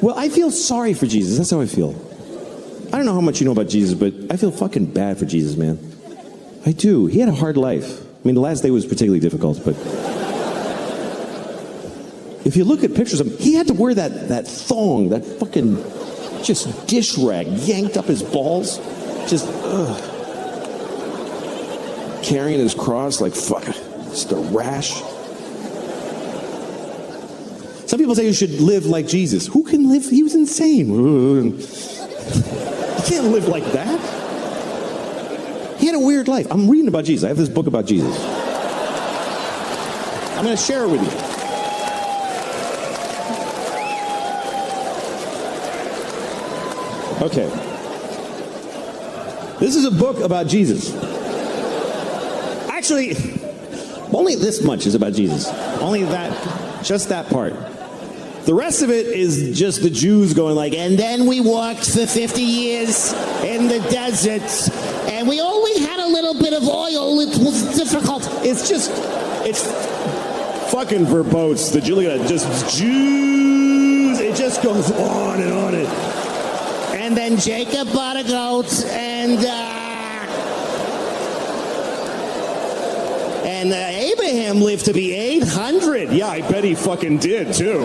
Well, I feel sorry for Jesus. That's how I feel. I don't know how much you know about Jesus, but I feel fucking bad for Jesus, man. I do. He had a hard life. I mean, the last day was particularly difficult, but if you look at pictures of him, he had to wear that thong, that fucking just dish rag yanked up his balls. Just, carrying his cross like, fuck, just a rash. Some people say you should live like Jesus. Who can live? He was insane. You can't live like that. He had a weird life. I'm reading about Jesus. I have this book about Jesus. I'm going to share it with you. Okay. This is a book about Jesus. Actually, only this much is about Jesus. Only that, just that part. The rest of it is just the Jews going like, and then we walked for 50 years in the desert, and we only had a little bit of oil. It was difficult. It's fucking verbose. Look at that, just Jews. It just goes on and on. And then Jacob bought a goat, and Abraham lived to be 800. Yeah, I bet he fucking did, too.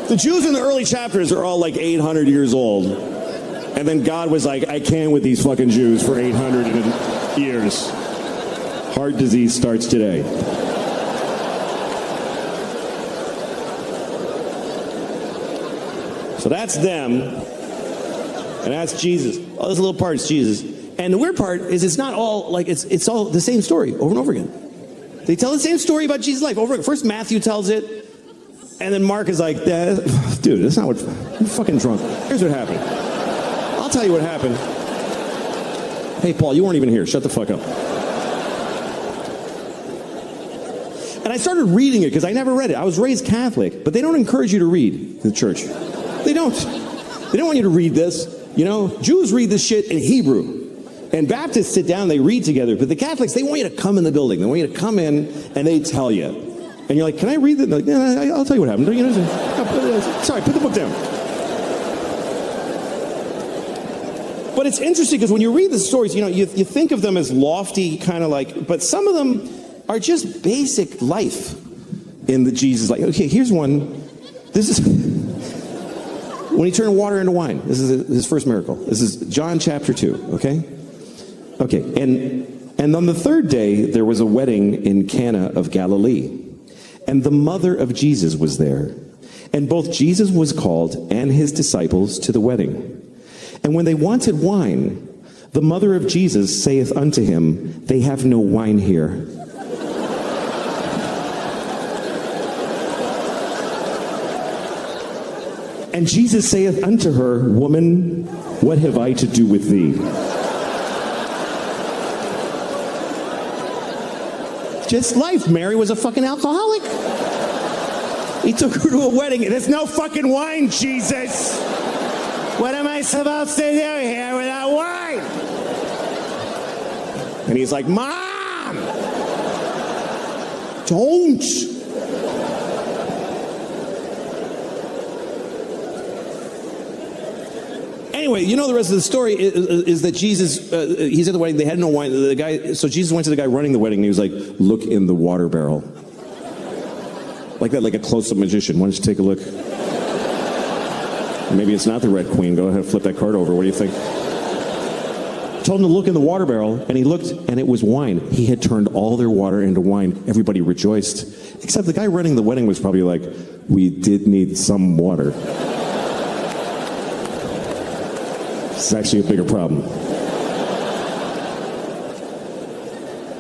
The Jews in the early chapters are all like 800 years old. And then God was like, I can't with these fucking Jews for 800 years. Heart disease starts today. So that's them. And that's Jesus. All this little part is Jesus. And the weird part is it's not all, like, it's all the same story over and over again. They tell the same story about Jesus' life over again. First Matthew tells it, and then Mark is like, dude, that's not what, you're fucking drunk. Here's what happened. I'll tell you what happened. Hey, Paul, you weren't even here. Shut the fuck up. And I started reading it because I never read it. I was raised Catholic, but they don't encourage you to read in the church. They don't. They don't want you to read this. You know, Jews read this shit in Hebrew. And Baptists sit down, they read together. But the Catholics, they want you to come in the building. They want you to come in, and they tell you. And you're like, can I read it? They're like, yeah, I'll tell you what happened. You know, sorry, put the book down. But it's interesting because when you read the stories, you know, you think of them as lofty, kind of like, but some of them are just basic life in the Jesus life. Okay, here's one. This is when he turned water into wine. This is his first miracle. This is John chapter 2, okay? Okay, and on the third day, there was a wedding in Cana of Galilee. And the mother of Jesus was there. And both Jesus was called and his disciples to the wedding. And when they wanted wine, the mother of Jesus saith unto him, they have no wine here. And Jesus saith unto her, woman, what have I to do with thee? Just life. Mary was a fucking alcoholic. He took her to a wedding. There's no fucking wine, Jesus. What am I supposed to do here without wine? And he's like, Mom! Don't! Anyway, you know the rest of the story is that Jesus, he's at the wedding, they had no wine. So Jesus went to the guy running the wedding, and he was like, look in the water barrel. Like that, like a close-up magician. Why don't you take a look? Maybe it's not the Red Queen. Go ahead, flip that card over. What do you think? Told him to look in the water barrel, and he looked, and it was wine. He had turned all their water into wine. Everybody rejoiced. Except the guy running the wedding was probably like, we did need some water. It's actually a bigger problem.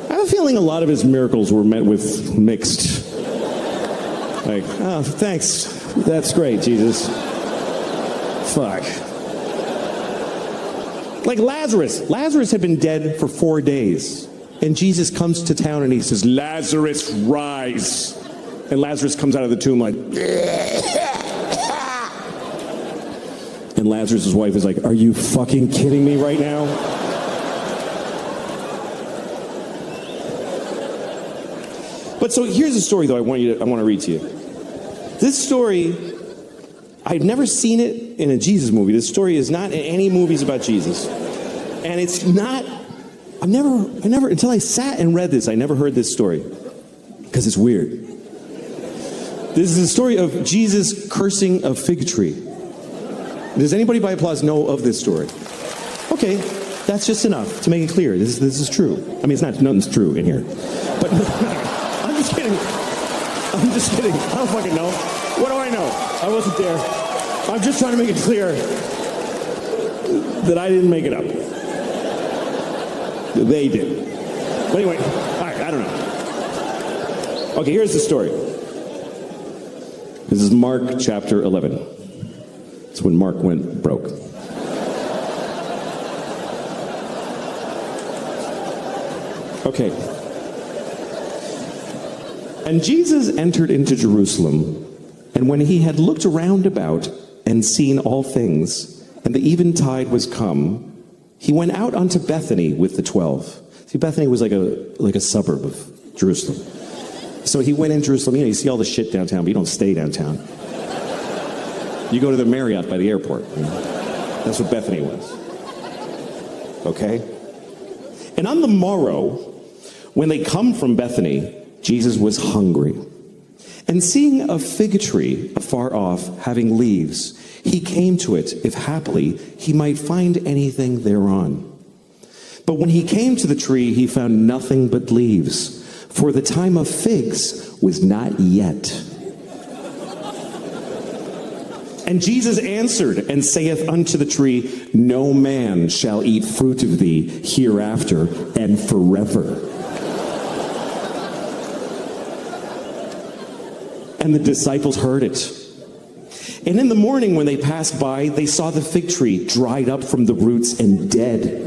I have a feeling a lot of his miracles were met with mixed. Like, oh, thanks. That's great, Jesus. Fuck. Like Lazarus. Lazarus had been dead for 4 days. And Jesus comes to town and he says, Lazarus, rise. And Lazarus comes out of the tomb like, and Lazarus' wife is like, are you fucking kidding me right now? But so here's a story, though, I want to read to you. This story, I've never seen it in a Jesus movie. This story is not in any movies about Jesus. And it's not, I never, until I sat and read this, I never heard this story. Because it's weird. This is the story of Jesus cursing a fig tree. Does anybody by applause know of this story? Okay, that's just enough to make it clear. This is true. I mean, nothing's true in here. But I'm just kidding. I don't fucking know. What do I know? I wasn't there. I'm just trying to make it clear that I didn't make it up. They did. But anyway, all right, I don't know. Okay, here's the story. This is Mark chapter 11. It's when Mark went broke. Okay. And Jesus entered into Jerusalem, and when he had looked around about and seen all things, and the eventide was come, he went out unto Bethany with the 12. See, Bethany was like a suburb of Jerusalem. So he went in Jerusalem. You see all the shit downtown, but you don't stay downtown. You go to the Marriott by the airport. That's what Bethany was. Okay? And on the morrow, when they come from Bethany, Jesus was hungry. And seeing a fig tree afar off, having leaves, he came to it, if haply he might find anything thereon. But when he came to the tree, he found nothing but leaves, for the time of figs was not yet. And Jesus answered and saith unto the tree, No man shall eat fruit of thee hereafter and forever. And the disciples heard it. And in the morning when they passed by, they saw the fig tree dried up from the roots and dead.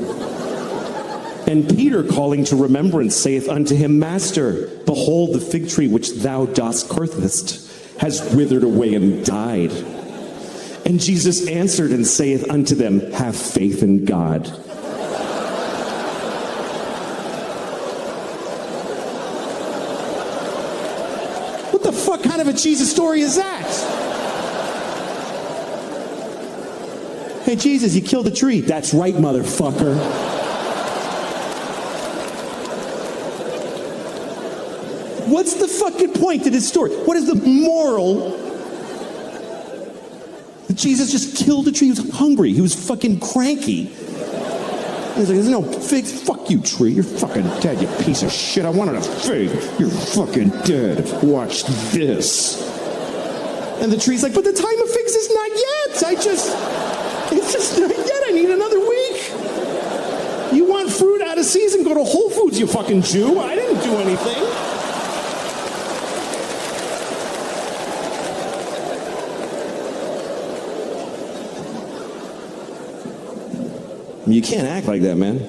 And Peter, calling to remembrance, saith unto him, Master, behold, the fig tree which thou dost cursest has withered away and died. And Jesus answered and saith unto them, Have faith in God. What the fuck kind of a Jesus story is that? Hey, Jesus, you killed a tree. That's right, motherfucker. What's the fucking point to this story? What is the moral? Jesus just killed a tree. He was hungry. He was fucking cranky. He's like, there's no figs. Fuck you, tree. You're fucking dead, you piece of shit. I wanted a fig. You're fucking dead. Watch this. And the tree's like, but the time of figs is not yet. It's just not yet. I need another week. You want fruit out of season? Go to Whole Foods, you fucking Jew. I didn't do anything. You can't act like that, man.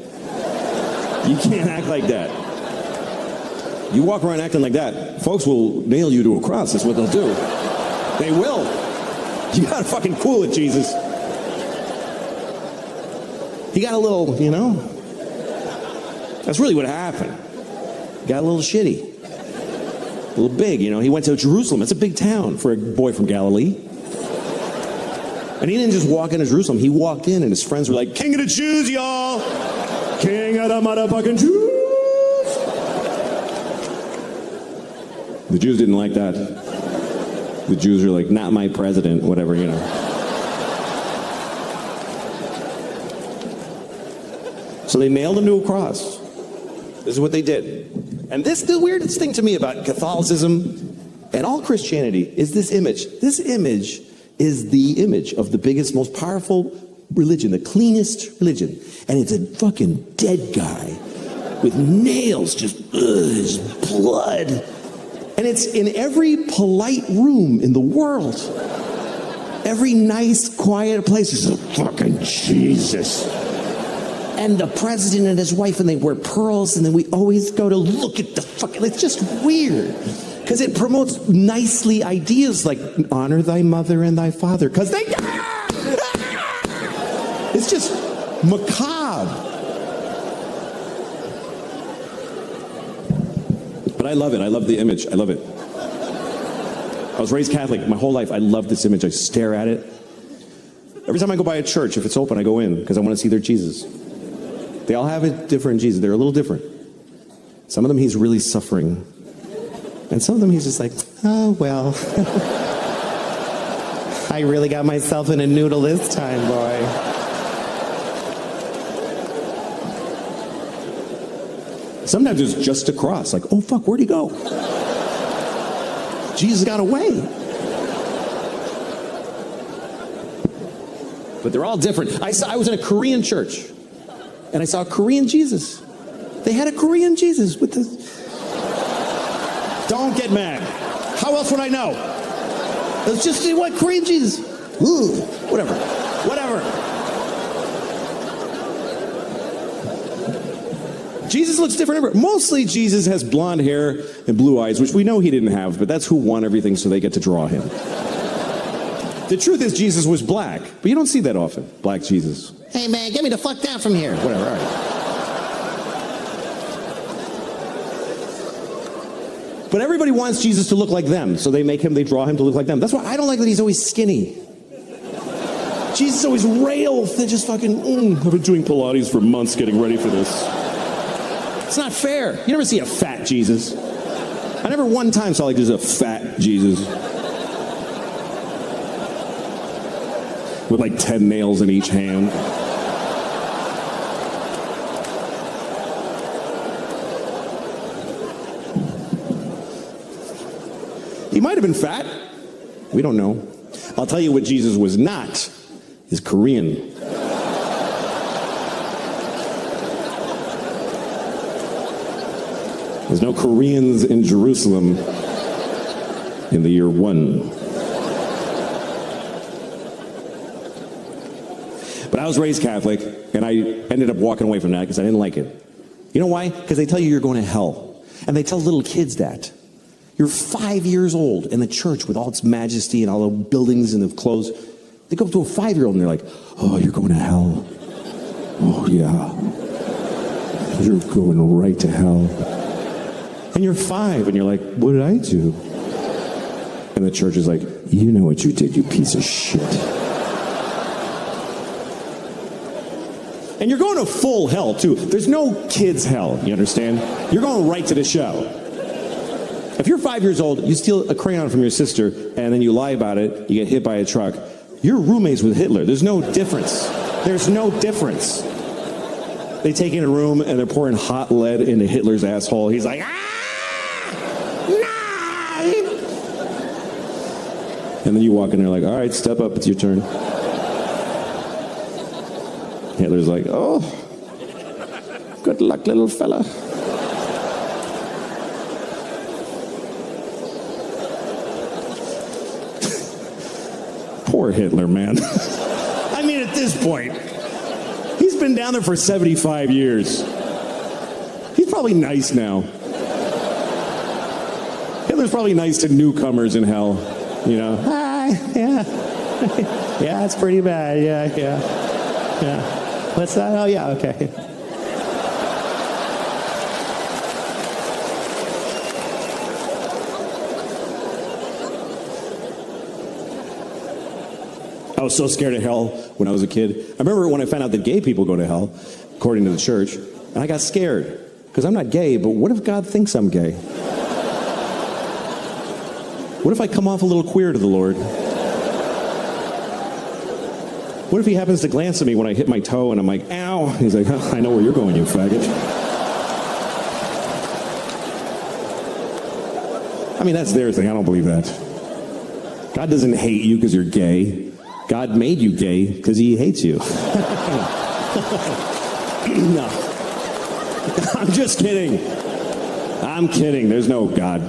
You can't act like that. You walk around acting like that, folks will nail you to a cross. That's what they'll do. They will. You gotta fucking cool it, Jesus. He got a little, that's really what happened. Got a little shitty. A little big, He went to Jerusalem. It's a big town for a boy from Galilee. And he didn't just walk into Jerusalem. He walked in, and his friends were like, King of the Jews, y'all! King of the motherfucking Jews! The Jews didn't like that. The Jews were like, not my president, whatever, So they nailed him to a cross. This is what they did. And the weirdest thing to me about Catholicism and all Christianity is this image. This image is the image of the biggest, most powerful religion, the cleanest religion. And it's a fucking dead guy with nails, just his blood. And it's in every polite room in the world. Every nice, quiet place, there's a fucking Jesus. And the president and his wife, and they wear pearls, and then we always go to look at the fucking, it's just weird. Because it promotes nicely ideas like honor thy mother and thy father. Because it's just macabre. But I love it. I love the image. I love it. I was raised Catholic my whole life. I love this image. I stare at it. Every time I go by a church, if it's open, I go in because I want to see their Jesus. They all have a different Jesus. They're a little different. Some of them he's really suffering. And some of them he's just like, oh, well. I really got myself in a noodle this time, boy. Sometimes it's just a cross. Like, oh, fuck, where'd he go? Jesus got away. But they're all different. I was in a Korean church, and I saw a Korean Jesus. They had a Korean Jesus with the... Don't get mad. How else would I know? It was just, what, Korean Jesus? Ooh, whatever. Jesus looks different. Mostly Jesus has blonde hair and blue eyes, which we know he didn't have, but that's who won everything, so they get to draw him. The truth is Jesus was black, but you don't see that often, black Jesus. Hey man, get me the fuck down from here. Whatever, all right. But everybody wants Jesus to look like them, so they draw him to look like them. That's why I don't like that he's always skinny. Jesus is always rail, just fucking, I've been doing Pilates for months getting ready for this. It's not fair. You never see a fat Jesus. I never one time saw like just a fat Jesus. With like 10 nails in each hand. He might have been fat. We don't know. I'll tell you what Jesus was not, is Korean. There's no Koreans in Jerusalem in the year 1. But I was raised Catholic, and I ended up walking away from that because I didn't like it. You know why? Because they tell you you're going to hell. And they tell little kids that. You're 5 years old in the church with all its majesty and all the buildings and the clothes. They go up to a 5-year-old and they're like, oh, you're going to hell. Oh, yeah. You're going right to hell. And you're 5 and you're like, what did I do? And the church is like, you know what you did, you piece of shit. And you're going to full hell, too. There's no kids' hell, you understand? You're going right to the show. If you're 5 years old, you steal a crayon from your sister, and then you lie about it, you get hit by a truck, you're roommates with Hitler. There's no difference. There's no difference. They take you in a room, and they're pouring hot lead into Hitler's asshole. He's like, nah! And then you walk in there like, all right, step up, it's your turn. Hitler's like, oh, good luck, little fella. Poor Hitler, man. I mean, at this point, he's been down there for 75 years. He's probably nice now. Hitler's probably nice to newcomers in hell. You know, hi, yeah. Yeah, it's pretty bad, yeah. What's that? Oh, yeah, okay. I was so scared of hell when I was a kid. I remember when I found out that gay people go to hell, according to the church, and I got scared. Because I'm not gay, but what if God thinks I'm gay? What if I come off a little queer to the Lord? What if he happens to glance at me when I hit my toe and I'm like, ow? He's like, I know where you're going, you faggot. I mean, that's their thing. I don't believe that. God doesn't hate you because you're gay. God made you gay because he hates you. No. I'm just kidding. I'm kidding. There's no God.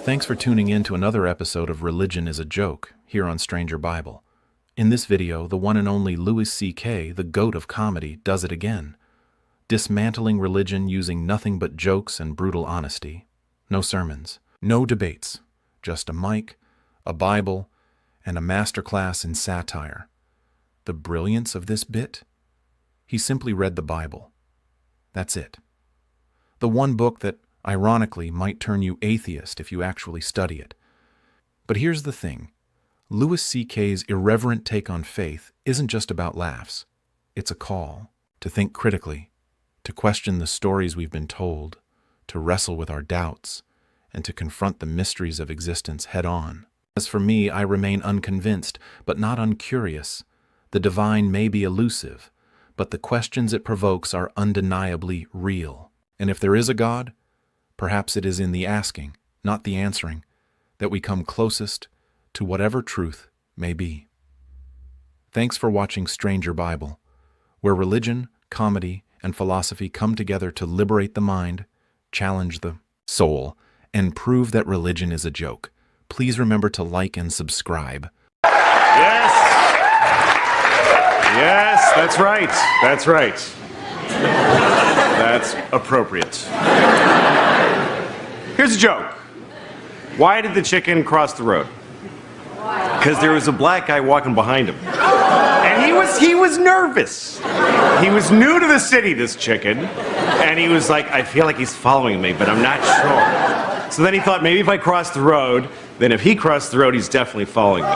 Thanks for tuning in to another episode of Religion is a Joke here on Stranger Bible. In this video, the one and only Louis C.K., the GOAT of comedy, does it again. Dismantling religion using nothing but jokes and brutal honesty. No sermons, no debates, just a mic, a Bible, and a masterclass in satire. The brilliance of this bit? He simply read the Bible. That's it. The one book that, ironically, might turn you atheist if you actually study it. But here's the thing. Louis C.K.'s irreverent take on faith isn't just about laughs. It's a call to think critically, to question the stories we've been told, to wrestle with our doubts, and to confront the mysteries of existence head-on. As for me, I remain unconvinced, but not uncurious. The divine may be elusive, but the questions it provokes are undeniably real. And if there is a God, perhaps it is in the asking, not the answering, that we come closest to whatever truth may be. Thanks for watching Stranger Bible, where religion, comedy, and philosophy come together to liberate the mind, challenge the soul, and prove that religion is a joke. Please remember to like and subscribe. Yes. Yes, that's right. That's right. That's appropriate. Here's a joke. Why did the chicken cross the road? Because there was a black guy walking behind him. And he was nervous. He was new to the city, this chicken. And he was like, I feel like he's following me, but I'm not sure. So then he thought, maybe if I cross the road, then if he crossed the road, he's definitely following me.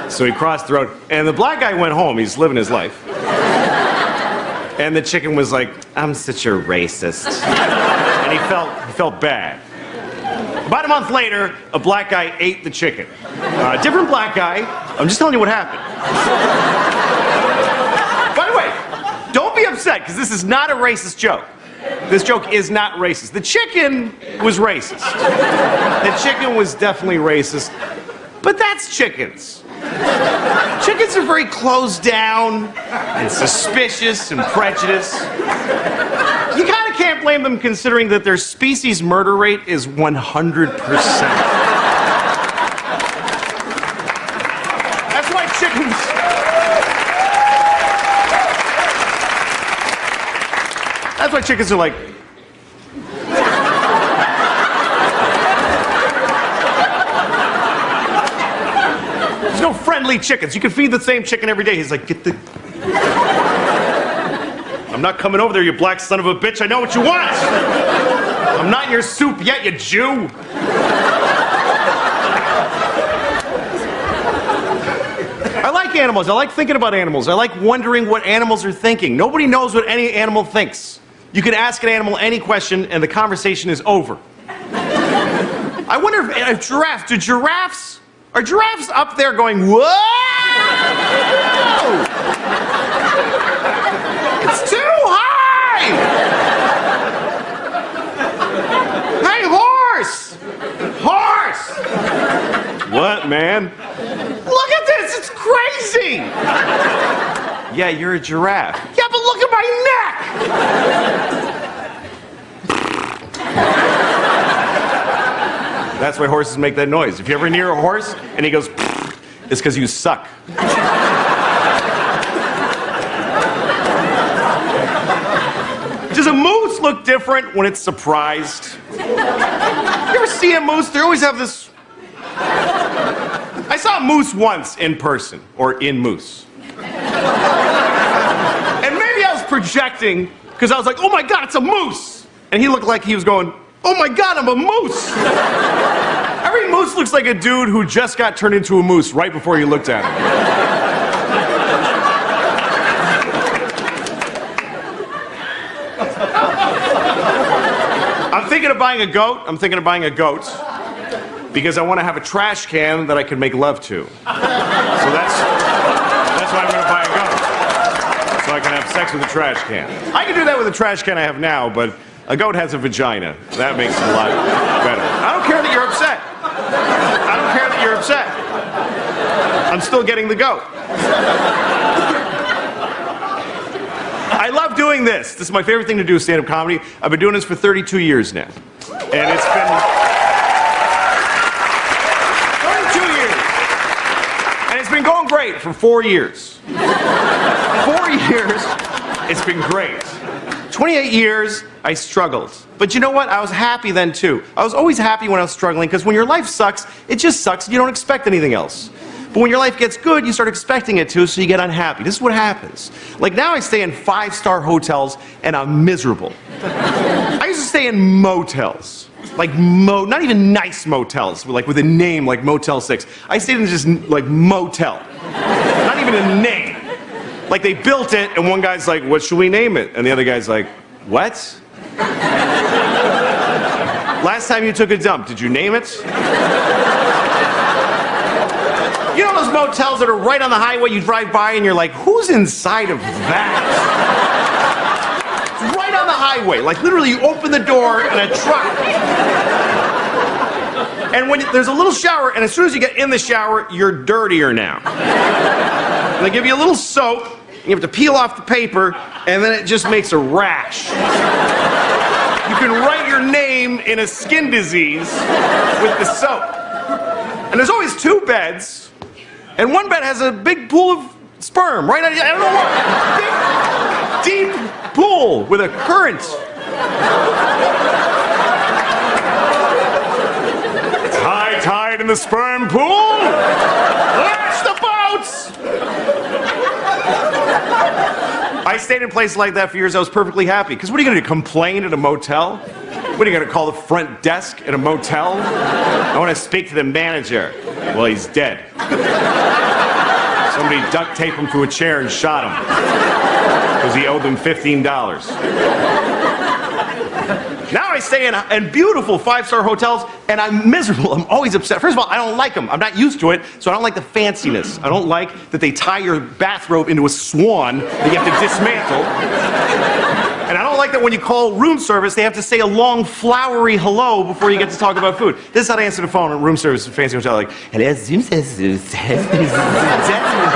So he crossed the road. And the black guy went home. He's living his life. And the chicken was like, I'm such a racist. And he felt bad. About a month later, a black guy ate the chicken. A different black guy. I'm just telling you what happened. By the way, don't be upset, because this is not a racist joke. This joke is not racist. The chicken was racist. The chicken was definitely racist. But that's chickens. Chickens are very closed down and suspicious and prejudiced. You kind of can't blame them, considering that their species murder rate is 100%. That's why chickens... That's why chickens are like... There's no friendly chickens. You can feed the same chicken every day. He's like, get the... I'm not coming over there, you black son of a bitch. I know what you want. I'm not in your soup yet, you Jew. I like animals. I like thinking about animals. I like wondering what animals are thinking. Nobody knows what any animal thinks. You can ask an animal any question and the conversation is over. I wonder if giraffes, are giraffes up there going, whoa! It's too high! Hey, horse! Horse! What, man? Look at this, it's crazy! Yeah, you're a giraffe. Yeah, but look at my neck! That's why horses make that noise. If you're ever near a horse and he goes, it's because you suck. Does a moose look different when it's surprised? You ever see a moose? They always have this... I saw a moose once in person, or in moose. And maybe I was projecting, because I was like, oh my God, it's a moose! And he looked like he was going, oh my God, I'm a moose! Every moose looks like a dude who just got turned into a moose right before you looked at him. I'm thinking of buying a goat. I'm thinking of buying a goat because I want to have a trash can that I can make love to. So that's why I'm going to buy a goat. So I can have sex with a trash can. I can do that with a trash can I have now, but a goat has a vagina. That makes it a lot better. I don't care that you're upset. I don't care that you're upset. I'm still getting the goat. I love doing this. This is my favorite thing to do, stand-up comedy. I've been doing this for 32 years now. And it's been 32 years. And it's been going great for 4 years. 4 years, it's been great. 28 years, I struggled. But you know what? I was happy then, too. I was always happy when I was struggling, because when your life sucks, it just sucks. You don't expect anything else. But when your life gets good, you start expecting it to, so you get unhappy. This is what happens. Like now I stay in 5-star hotels and I'm miserable. I used to stay in motels. Like not even nice motels, like with a name like Motel 6. I stayed in just like motel. Not even a name. Like they built it and one guy's like, what should we name it? And the other guy's like, what? Last time you took a dump, did you name it? You know those motels that are right on the highway, you drive by and you're like, who's inside of that? It's right on the highway. Like literally you open the door and a truck. And when there's a little shower, and as soon as you get in the shower, you're dirtier now. And they give you a little soap, and you have to peel off the paper, and then it just makes a rash. You can write your name in a skin disease with the soap. And there's always 2 beds, and one bed has a big pool of sperm, right? I don't know what. Big, deep pool with a current. It's high tide in the sperm pool. Lash the boats. I stayed in places like that for years. I was perfectly happy. Because what are you going to do, complain at a motel? What are you going to call the front desk at a motel? I want to speak to the manager. Well, he's dead. Somebody duct taped him to a chair and shot him. Because he owed them $15. Now I stay in beautiful 5-star hotels, and I'm miserable. I'm always upset. First of all, I don't like them. I'm not used to it, so I don't like the fanciness. I don't like that they tie your bathrobe into a swan that you have to dismantle. And I don't like that when you call room service, they have to say a long, flowery hello before you get to talk about food. This is how to answer the phone at room service at a fancy hotel. Like, hello, zoom says. I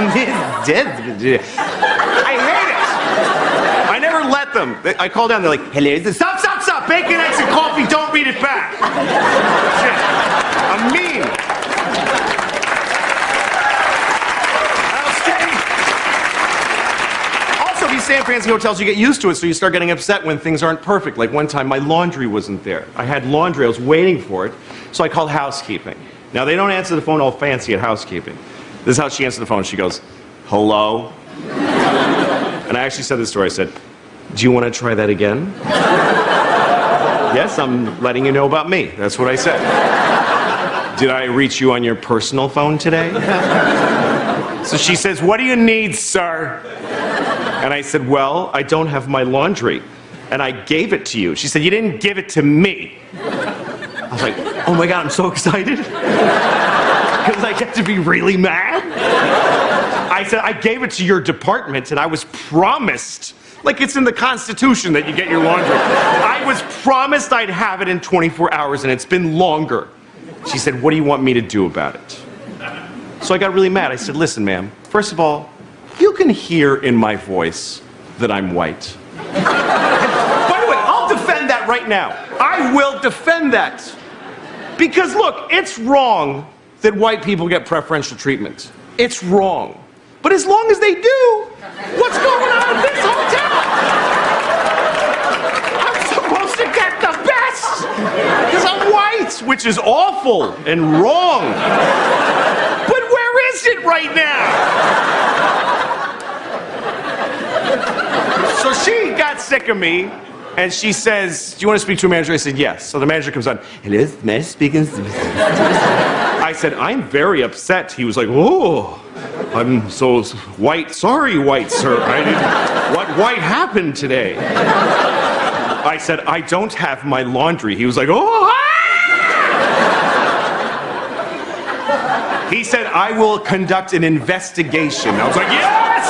hate it. I never let them. I call down, they're like, hello, stop. Bacon, eggs, and coffee, don't read it back. Shit. I'm mean. Also, if you stay in fancy hotels, you get used to it, so you start getting upset when things aren't perfect. Like one time, my laundry wasn't there. I had laundry, I was waiting for it, so I called housekeeping. Now, they don't answer the phone all fancy at housekeeping. This is how she answered the phone. She goes, hello? And I actually said this to her. I said, do you want to try that again? Yes, I'm letting you know about me. That's what I said. Did I reach you on your personal phone today? So she says, what do you need, sir? And I said, well, I don't have my laundry. And I gave it to you. She said, you didn't give it to me. I was like, oh my God, I'm so excited. Because I get to be really mad. I said, I gave it to your department and I was promised. Like it's in the Constitution that you get your laundry. I was promised I'd have it in 24 hours and it's been longer. She said, what do you want me to do about it? So I got really mad. I said, listen, ma'am, first of all, you can hear in my voice that I'm white. By the way, I'll defend that right now. I will defend that. Because look, it's wrong that white people get preferential treatment. It's wrong. But as long as they do, what's going on in this hotel? I'm supposed to get the best because I'm white, which is awful and wrong. But where is it right now? So she got sick of me, and she says, do you want to speak to a manager? I said, yes. So the manager comes on. Hello, manager speaking. I said, I'm very upset. He was like, oh. I'm so white. Sorry, white sir. What white happened today? I said, I don't have my laundry. He was like, oh. Ah! He said, I will conduct an investigation. I was like, yes!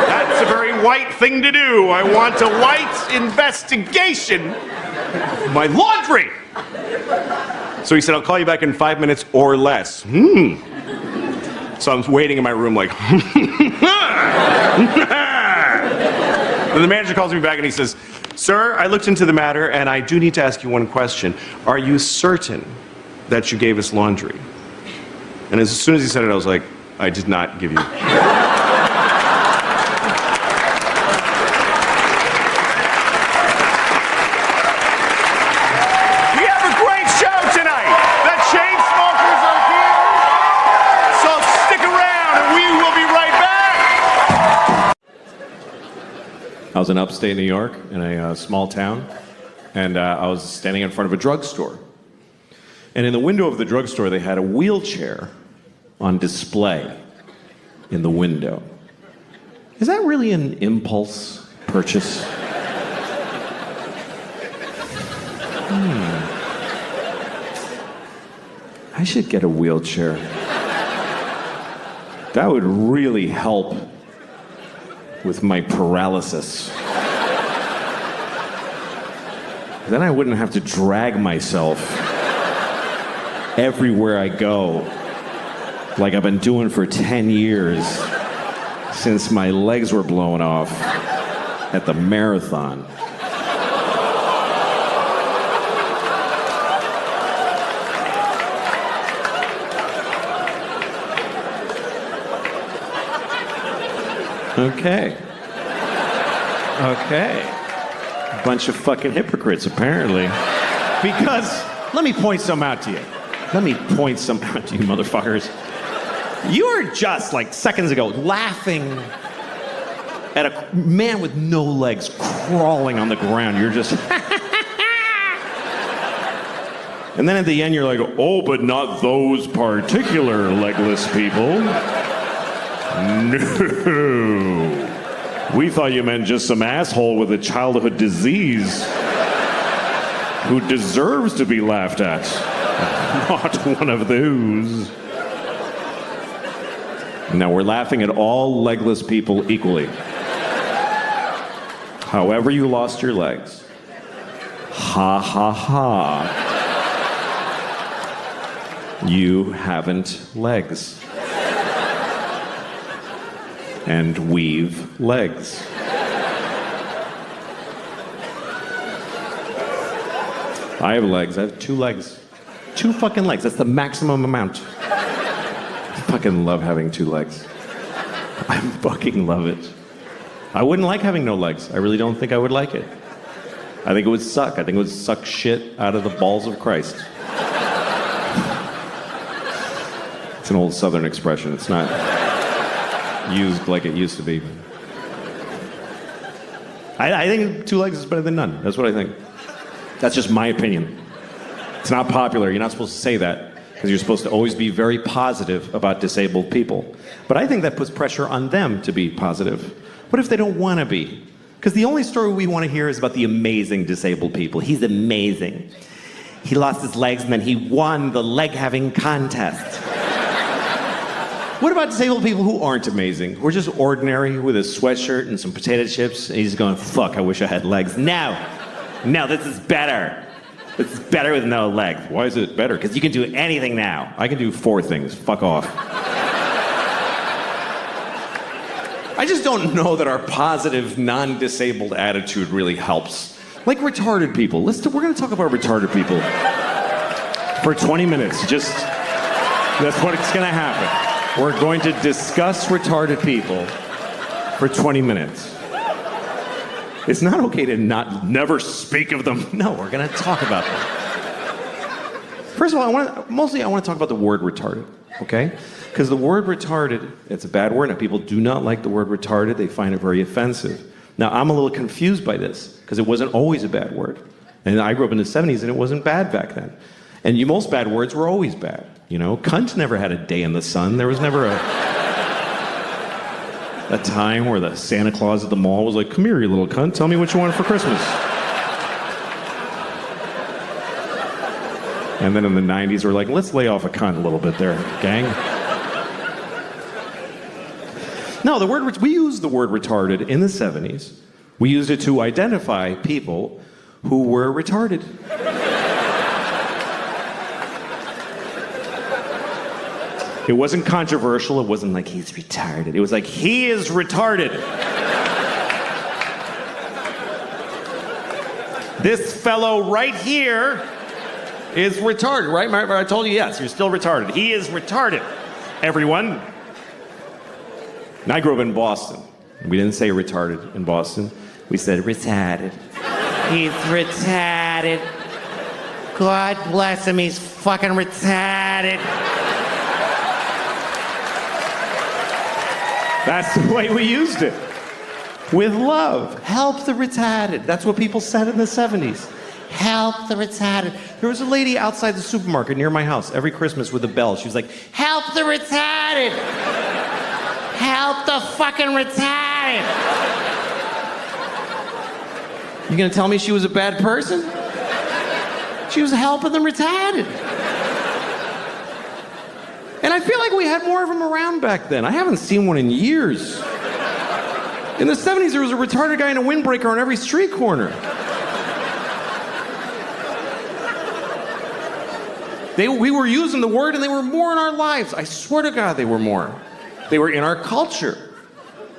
That's a very white thing to do. I want a white investigation of my laundry. So he said, I'll call you back in 5 minutes or less. So I'm waiting in my room like, and the manager calls me back and he says, sir, I looked into the matter and I do need to ask you one question. Are you certain that you gave us laundry? And as soon as he said it, I was like, I did not give you. Stick around. was in upstate New York in a small town, and I was standing in front of a drugstore. And in the window of the drugstore, they had a wheelchair on display in the window. Is that really an impulse purchase? I should get a wheelchair. That would really help with my paralysis. Then I wouldn't have to drag myself everywhere I go, like I've been doing for 10 years since my legs were blown off at the marathon. Okay. Bunch of fucking hypocrites, apparently. Because, let me point some out to you. Let me point some out to you, motherfuckers. You were just, like, seconds ago, laughing at a man with no legs crawling on the ground. You're just... And then at the end, you're like, oh, but not those particular legless people. No. We thought you meant just some asshole with a childhood disease who deserves to be laughed at. Not one of those. Now we're laughing at all legless people equally. However you lost your legs. Ha ha ha. You haven't legs. And we've legs. I have legs. I have 2 legs. 2 fucking legs. That's the maximum amount. I fucking love having 2 legs. I fucking love it. I wouldn't like having no legs. I really don't think I would like it. I think it would suck. I think it would suck shit out of the balls of Christ. It's an old Southern expression. It's not used like it used to be. I think 2 legs is better than none. That's what I think. That's just my opinion. It's not popular. You're not supposed to say that because you're supposed to always be very positive about disabled people. But I think that puts pressure on them to be positive. What if they don't want to be? Because the only story we want to hear is about the amazing disabled people. He's amazing. He lost his legs and then he won the leg-having contest. What about disabled people who aren't amazing? Who are just ordinary with a sweatshirt and some potato chips, and he's going, fuck, I wish I had legs. No, this is better. This is better with no legs. Why is it better? Because you can do anything now. I can do 4 things. Fuck off. I just don't know that our positive, non-disabled attitude really helps. Like retarded people. We're going to talk about retarded people for 20 minutes. That's what's going to happen. We're going to discuss retarded people for 20 minutes. It's not okay to never speak of them. No, we're going to talk about them. First of all, I want to talk about the word retarded, okay? Because the word retarded, it's a bad word, and people do not like the word retarded. They find it very offensive. Now, I'm a little confused by this, because it wasn't always a bad word. And I grew up in the 70s, and it wasn't bad back then. And most bad words were always bad. You know, cunt never had a day in the sun. There was never a time where the Santa Claus at the mall was like, come here, you little cunt, tell me what you want for Christmas. And then in the 90s, we're like, let's lay off a cunt a little bit there, gang. No, we used the word retarded in the 70s. We used it to identify people who were retarded. It wasn't controversial. It wasn't like he's retarded. It was like he is retarded. This fellow right here is retarded, right? I told you yes, you're still retarded. He is retarded, everyone. And I grew up in Boston. We didn't say retarded in Boston. We said retarded. He's retarded. God bless him, he's fucking retarded. That's the way we used it. with love. Help the retarded. That's what people said in the 70s. Help the retarded. There was a lady outside the supermarket near my house every Christmas with a bell. She was like, help the retarded. Help the fucking retarded. You gonna tell me she was a bad person? She was helping the retarded. And I feel like we had more of them around back then. I haven't seen one in years. In the 70s, there was a retarded guy in a windbreaker on every street corner. We were using the word and they were more in our lives. I swear to God, they were more. They were in our culture.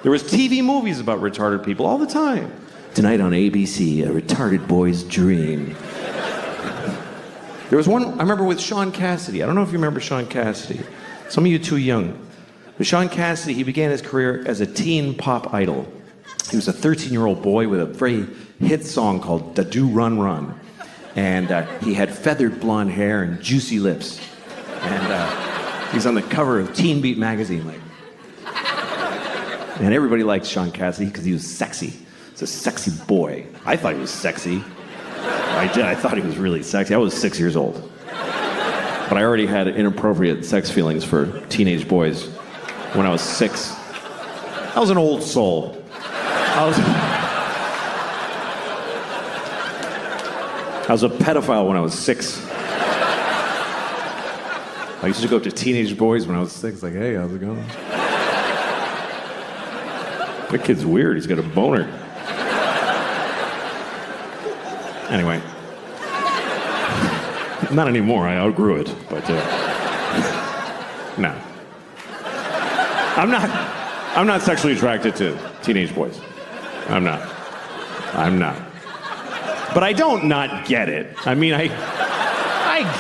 There was TV movies about retarded people all the time. Tonight on ABC, a retarded boy's dream. There was one, I remember with Sean Cassidy. I don't know if you remember Sean Cassidy. Some of you too young. But Sean Cassidy, he began his career as a teen pop idol. He was a 13-year-old boy with a very hit song called Da Do Run Run. And he had feathered blonde hair and juicy lips. And he's on the cover of Teen Beat magazine. And everybody liked Sean Cassidy because he was sexy. He's a sexy boy. I thought he was sexy. I thought he was really sexy. I was 6 years old. But I already had inappropriate sex feelings for teenage boys when I was 6. I was an old soul. I was a pedophile when I was 6. I used to go up to teenage boys when I was 6, like, hey, how's it going? That kid's weird, he's got a boner. Anyway. Not anymore, I outgrew it, but no. I'm not sexually attracted to teenage boys. I'm not. But I don't not get it. I mean, I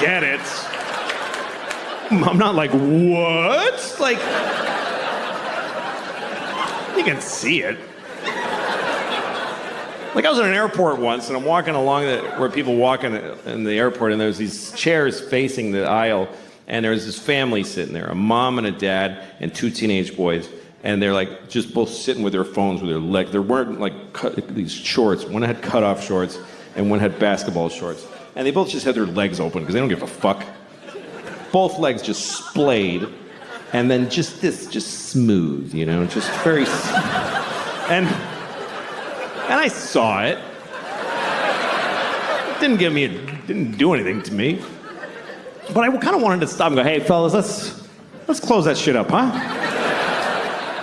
get it. I'm not like, what? Like, you can see it. Like, I was in an airport once, and I'm walking along where people walk in the airport, and there's these chairs facing the aisle, and there's this family sitting there, a mom and a dad and 2 teenage boys, and they're like just both sitting with their phones with their legs. They're wearing like these shorts. One had cut-off shorts, and one had basketball shorts. And they both just had their legs open because they don't give a fuck. Both legs just splayed, and then just smooth, you know, just very And I saw it. It didn't do anything to me. But I kind of wanted to stop and go, hey, fellas, let's close that shit up, huh?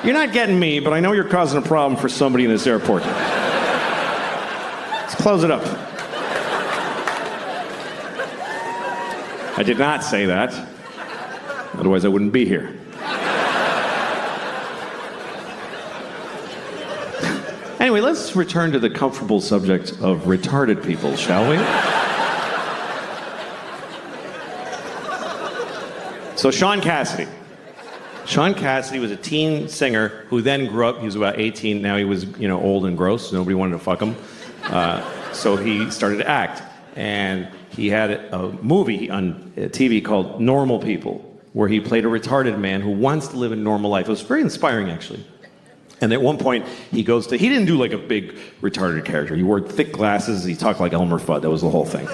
You're not getting me, but I know you're causing a problem for somebody in this airport. Let's close it up. I did not say that. Otherwise, I wouldn't be here. Anyway, let's return to the comfortable subject of retarded people, shall we? So Sean Cassidy. Sean Cassidy was a teen singer who then grew up. He was about 18. Now he was, old and gross. Nobody wanted to fuck him. So he started to act. And he had a movie on TV called Normal People, where he played a retarded man who wants to live a normal life. It was very inspiring, actually. And at one point, he didn't do like a big retarded character. He wore thick glasses. He talked like Elmer Fudd. That was the whole thing.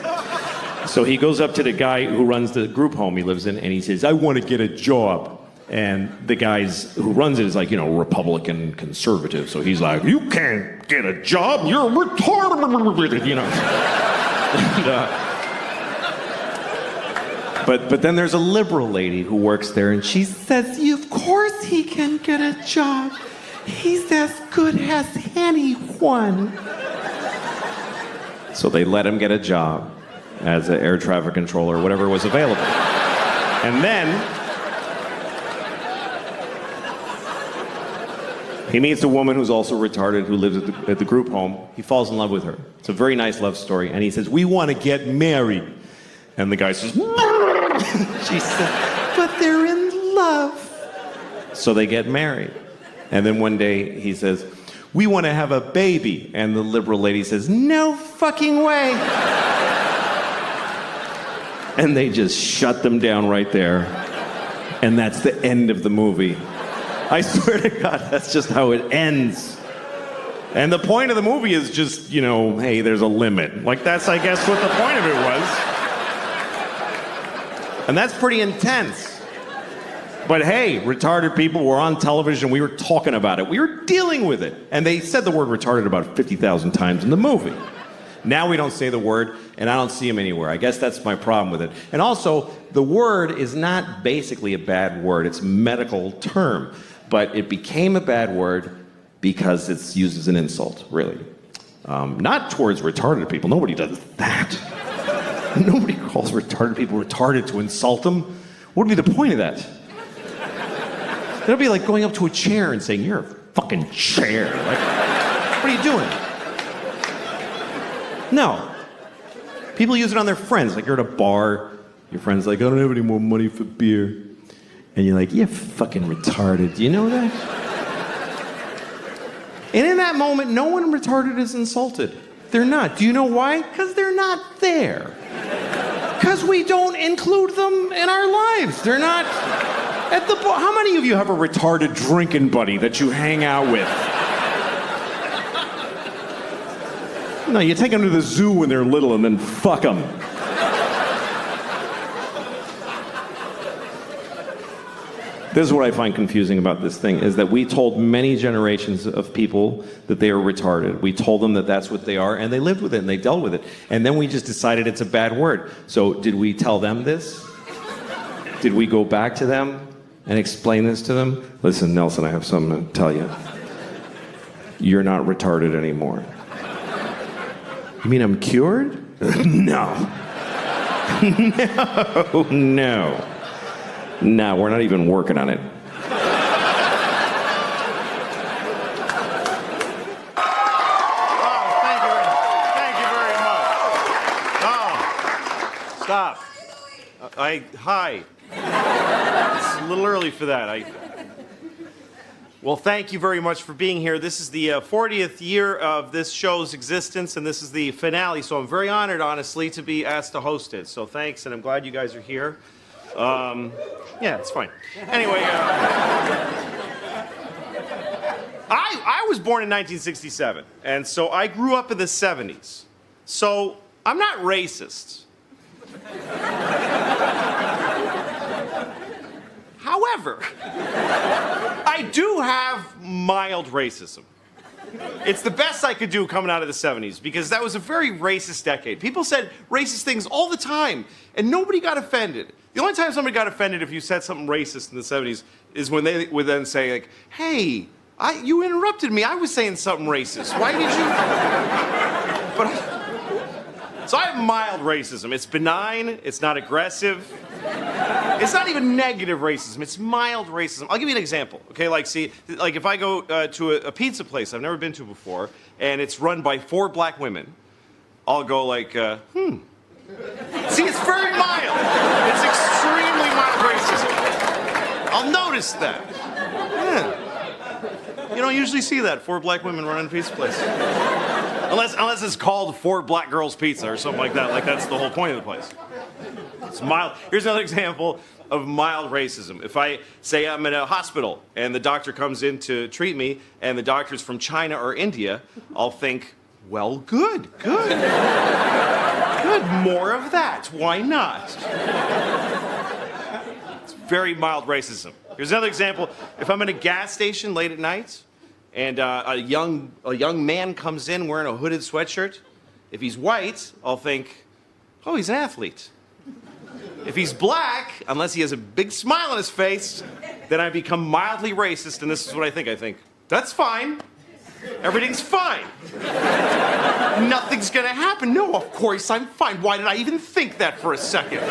So he goes up to the guy who runs the group home he lives in, and he says, I want to get a job. And the guys who runs it is like, Republican conservative. So he's like, you can't get a job. You're retarded, And, but then there's a liberal lady who works there, and she says, of course he can get a job. He's as good as anyone. So they let him get a job as an air traffic controller, whatever was available. And then he meets a woman who's also retarded who lives at the group home. He falls in love with her. It's a very nice love story. And he says, we want to get married. And the guy says, she said, but they're in love. So they get married. And then one day he says, we want to have a baby. And the liberal lady says, no fucking way. And they just shut them down right there. And that's the end of the movie. I swear to God, that's just how it ends. And the point of the movie is just, hey, there's a limit. Like, that's, I guess, what the point of it was. And that's pretty intense. But hey, retarded people were on television. We were talking about it. We were dealing with it. And they said the word retarded about 50,000 times in the movie. Now we don't say the word, and I don't see them anywhere. I guess that's my problem with it. And also, the word is not basically a bad word. It's a medical term. But it became a bad word because it's used as an insult, really. Not towards retarded people. Nobody does that. Nobody calls retarded people retarded to insult them. What would be the point of that? It'll be like going up to a chair and saying, "You're a fucking chair." Like, what are you doing? No. People use it on their friends. Like, you're at a bar, your friend's like, "I don't have any more money for beer." And you're like, "You're fucking retarded." Do you know that? And in that moment, no one retarded is insulted. They're not. Do you know why? Because they're not there. Because we don't include them in our lives. They're not at the bar. How many of you have a retarded drinking buddy that you hang out with? No, you take them to the zoo when they're little and then fuck them. This is what I find confusing about this thing, is that we told many generations of people that they were retarded. We told them that that's what they are, and they lived with it, and they dealt with it. And then we just decided it's a bad word. So did we tell them this? Did we go back to them and explain this to them? "Listen, Nelson, I have something to tell you. You're not retarded anymore." "You mean I'm cured?" No. No. No, we're not even working on it. Oh, thank you very much. Oh, stop. Hi. It's a little early for that. Well, thank you very much for being here. This is the 40th year of this show's existence, and this is the finale, so I'm very honored, honestly, to be asked to host it. So thanks, and I'm glad you guys are here. Yeah, it's fine. Anyway, I was born in 1967, and so I grew up in the 70s. So I'm not racist. However, I do have mild racism. It's the best I could do coming out of the 70s, because that was a very racist decade. People said racist things all the time, and nobody got offended. The only time somebody got offended if you said something racist in the 70s is when they would then say, like, "Hey, you interrupted me. I was saying something racist. Why did you?" So I have mild racism. It's benign. It's not aggressive. It's not even negative racism. It's mild racism. I'll give you an example. Okay, like if I go to a pizza place I've never been to before, and it's run by 4 black women, I'll go like, See, it's very mild. It's extremely mild racism. I'll notice that. Yeah. You don't usually see that, 4 black women running a pizza place. Unless it's called 4 Black Girls Pizza or something like that. Like, that's the whole point of the place. It's mild. Here's another example of mild racism. If I say I'm in a hospital and the doctor comes in to treat me and the doctor's from China or India, I'll think, well, good. Good, more of that. Why not? It's very mild racism. Here's another example. If I'm in a gas station late at night and a young man comes in wearing a hooded sweatshirt, if he's white, I'll think, oh, he's an athlete. If he's black, unless he has a big smile on his face, then I become mildly racist, and this is what I think. I think, that's fine. Everything's fine. Nothing's gonna happen. No, of course I'm fine. Why did I even think that for a second?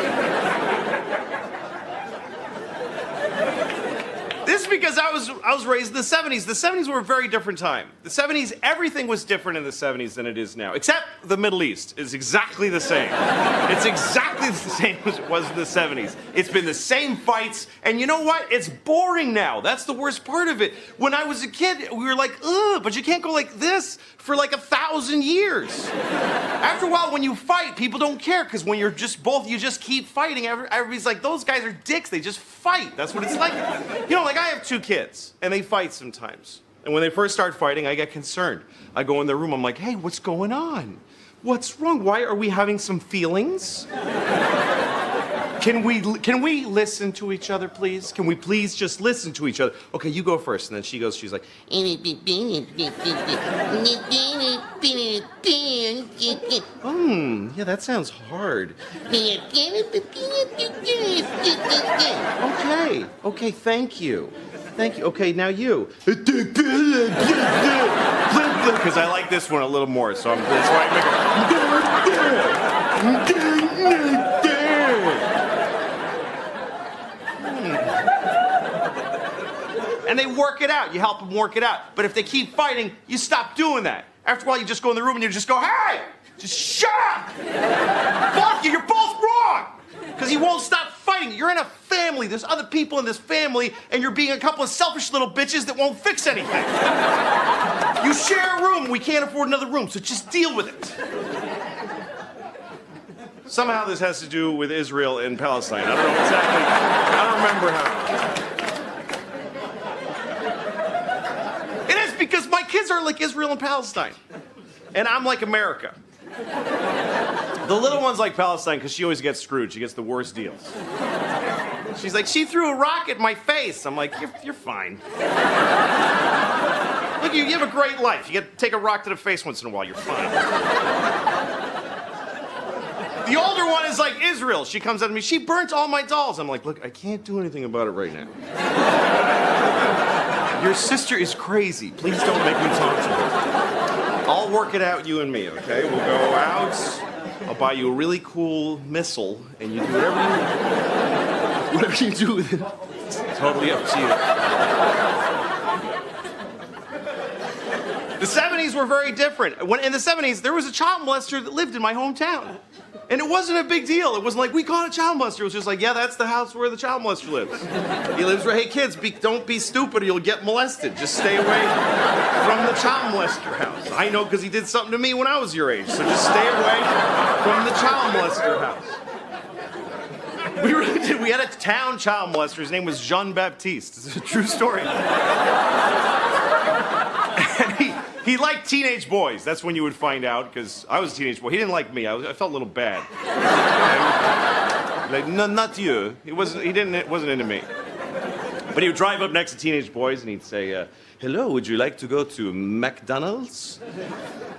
This is because I was raised in the 70s. The 70s were a very different time. The 70s, everything was different in the 70s than it is now. Except the Middle East is exactly the same. It's exactly the same as it was in the 70s. It's been the same fights, and you know what? It's boring now. That's the worst part of it. When I was a kid, we were like, ugh, but you can't go like this for like 1,000 years. After a while, when you fight, people don't care, because when you're just both, you just keep fighting. Everybody's like, those guys are dicks. They just fight. That's what it's like. You know, like I have 2 kids, and they fight sometimes. And when they first start fighting, I get concerned. I go in their room, I'm like, hey, what's going on? What's wrong? Why are we having some feelings? Can we listen to each other, please? Can we please just listen to each other? Okay, you go first. And then she's like, yeah, that sounds hard. Okay, thank you. Okay, now you. Because I like this one a little more, so that's why I make it. And they work it out. You help them work it out. But if they keep fighting, you stop doing that. After a while, you just go in the room and you just go, hey, just shut up. Both of you, you're both wrong. Because he won't stop fighting. You're in a family. There's other people in this family, and you're being a couple of selfish little bitches that won't fix anything. You share a room. We can't afford another room, so just deal with it. Somehow this has to do with Israel and Palestine. I don't know exactly. I don't remember how. It is because my kids are like Israel and Palestine. And I'm like America. The little one's like Palestine because she always gets screwed. She gets the worst deals. She's like, she threw a rock at my face. I'm like, you're fine. Look, you have a great life. You get to take a rock to the face once in a while. You're fine. The older one is like Israel. She comes up to me. She burnt all my dolls. I'm like, look, I can't do anything about it right now. Your sister is crazy. Please don't make me talk to her. I'll work it out, you and me, okay? We'll go out. I'll buy you a really cool missile, and you do whatever you do with it. It's totally up to you. The 70s were very different. In the 70s, there was a child molester that lived in my hometown. And it wasn't a big deal. It wasn't like, we caught a child molester. It was just like, yeah, that's the house where the child molester lives. He lives where, hey, kids, don't be stupid or you'll get molested. Just stay away from the child molester house. I know because he did something to me when I was your age. So just stay away from the child molester house. We really did. We had a town child molester. His name was Jean Baptiste. It's a true story. And he liked teenage boys. That's when you would find out, because I was a teenage boy. He didn't like me. I felt a little bad. Like, no, not you. It wasn't into me. But he would drive up next to teenage boys and he'd say, hello, would you like to go to McDonald's?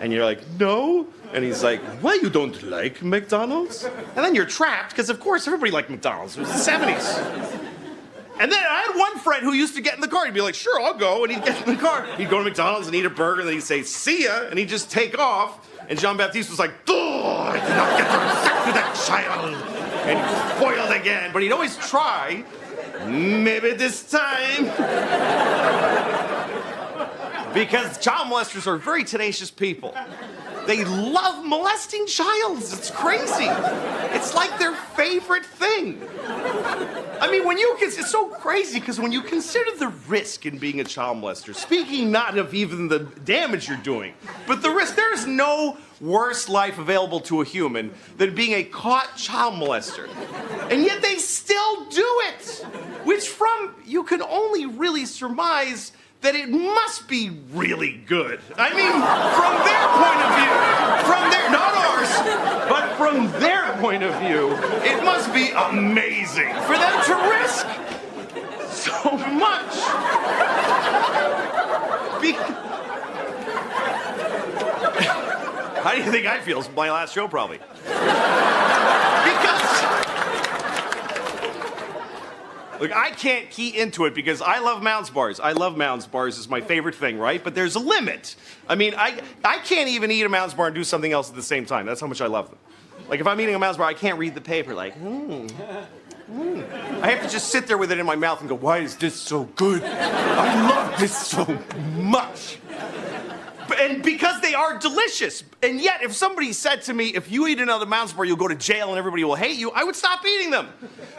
And you're like, no. And he's like, why you don't like McDonald's? And then you're trapped, because of course everybody liked McDonald's. It was the 70s. And then I had one friend who used to get in the car. He'd be like, sure, I'll go. And he'd get in the car. He'd go to McDonald's and eat a burger. And then he'd say, see ya. And he'd just take off. And Jean-Baptiste was like, oh, I did not get to have sex with that child. And he spoiled again. But he'd always try. Maybe this time. Because child molesters are very tenacious people. They love molesting childs. It's crazy. It's like their favorite thing. I mean, it's so crazy because when you consider the risk in being a child molester, speaking not of even the damage you're doing, but the risk, there is no worse life available to a human than being a caught child molester. And yet they still do it, which you can only really surmise that it must be really good. I mean, from their point of view, not ours, but from their point of view, it must be amazing for them to risk so much. How do you think I feel? It's my last show, probably. Look, I can't key into it because I love Mounds bars. I love Mounds bars. It's my favorite thing, right? But there's a limit. I mean, I can't even eat a Mounds bar and do something else at the same time. That's how much I love them. Like, if I'm eating a Mounds bar, I can't read the paper like, I have to just sit there with it in my mouth and go, why is this so good? I love this so much. And because they are delicious. And yet, if somebody said to me, if you eat another Mounds bar, you'll go to jail and everybody will hate you, I would stop eating them.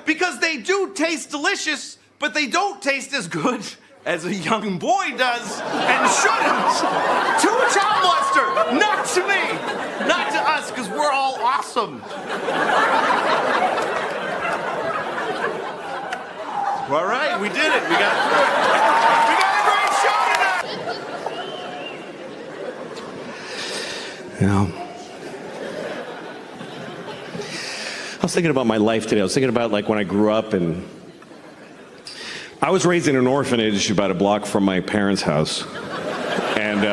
Because they do taste delicious, but they don't taste as good as a young boy does and shouldn't. To a child molester, not to me. Not to us, because we're all awesome. All right, we did it. We got through it. We got a great show tonight. know. I was thinking about my life today. I was thinking about like when I grew up, and I was raised in an orphanage about a block from my parents' house. And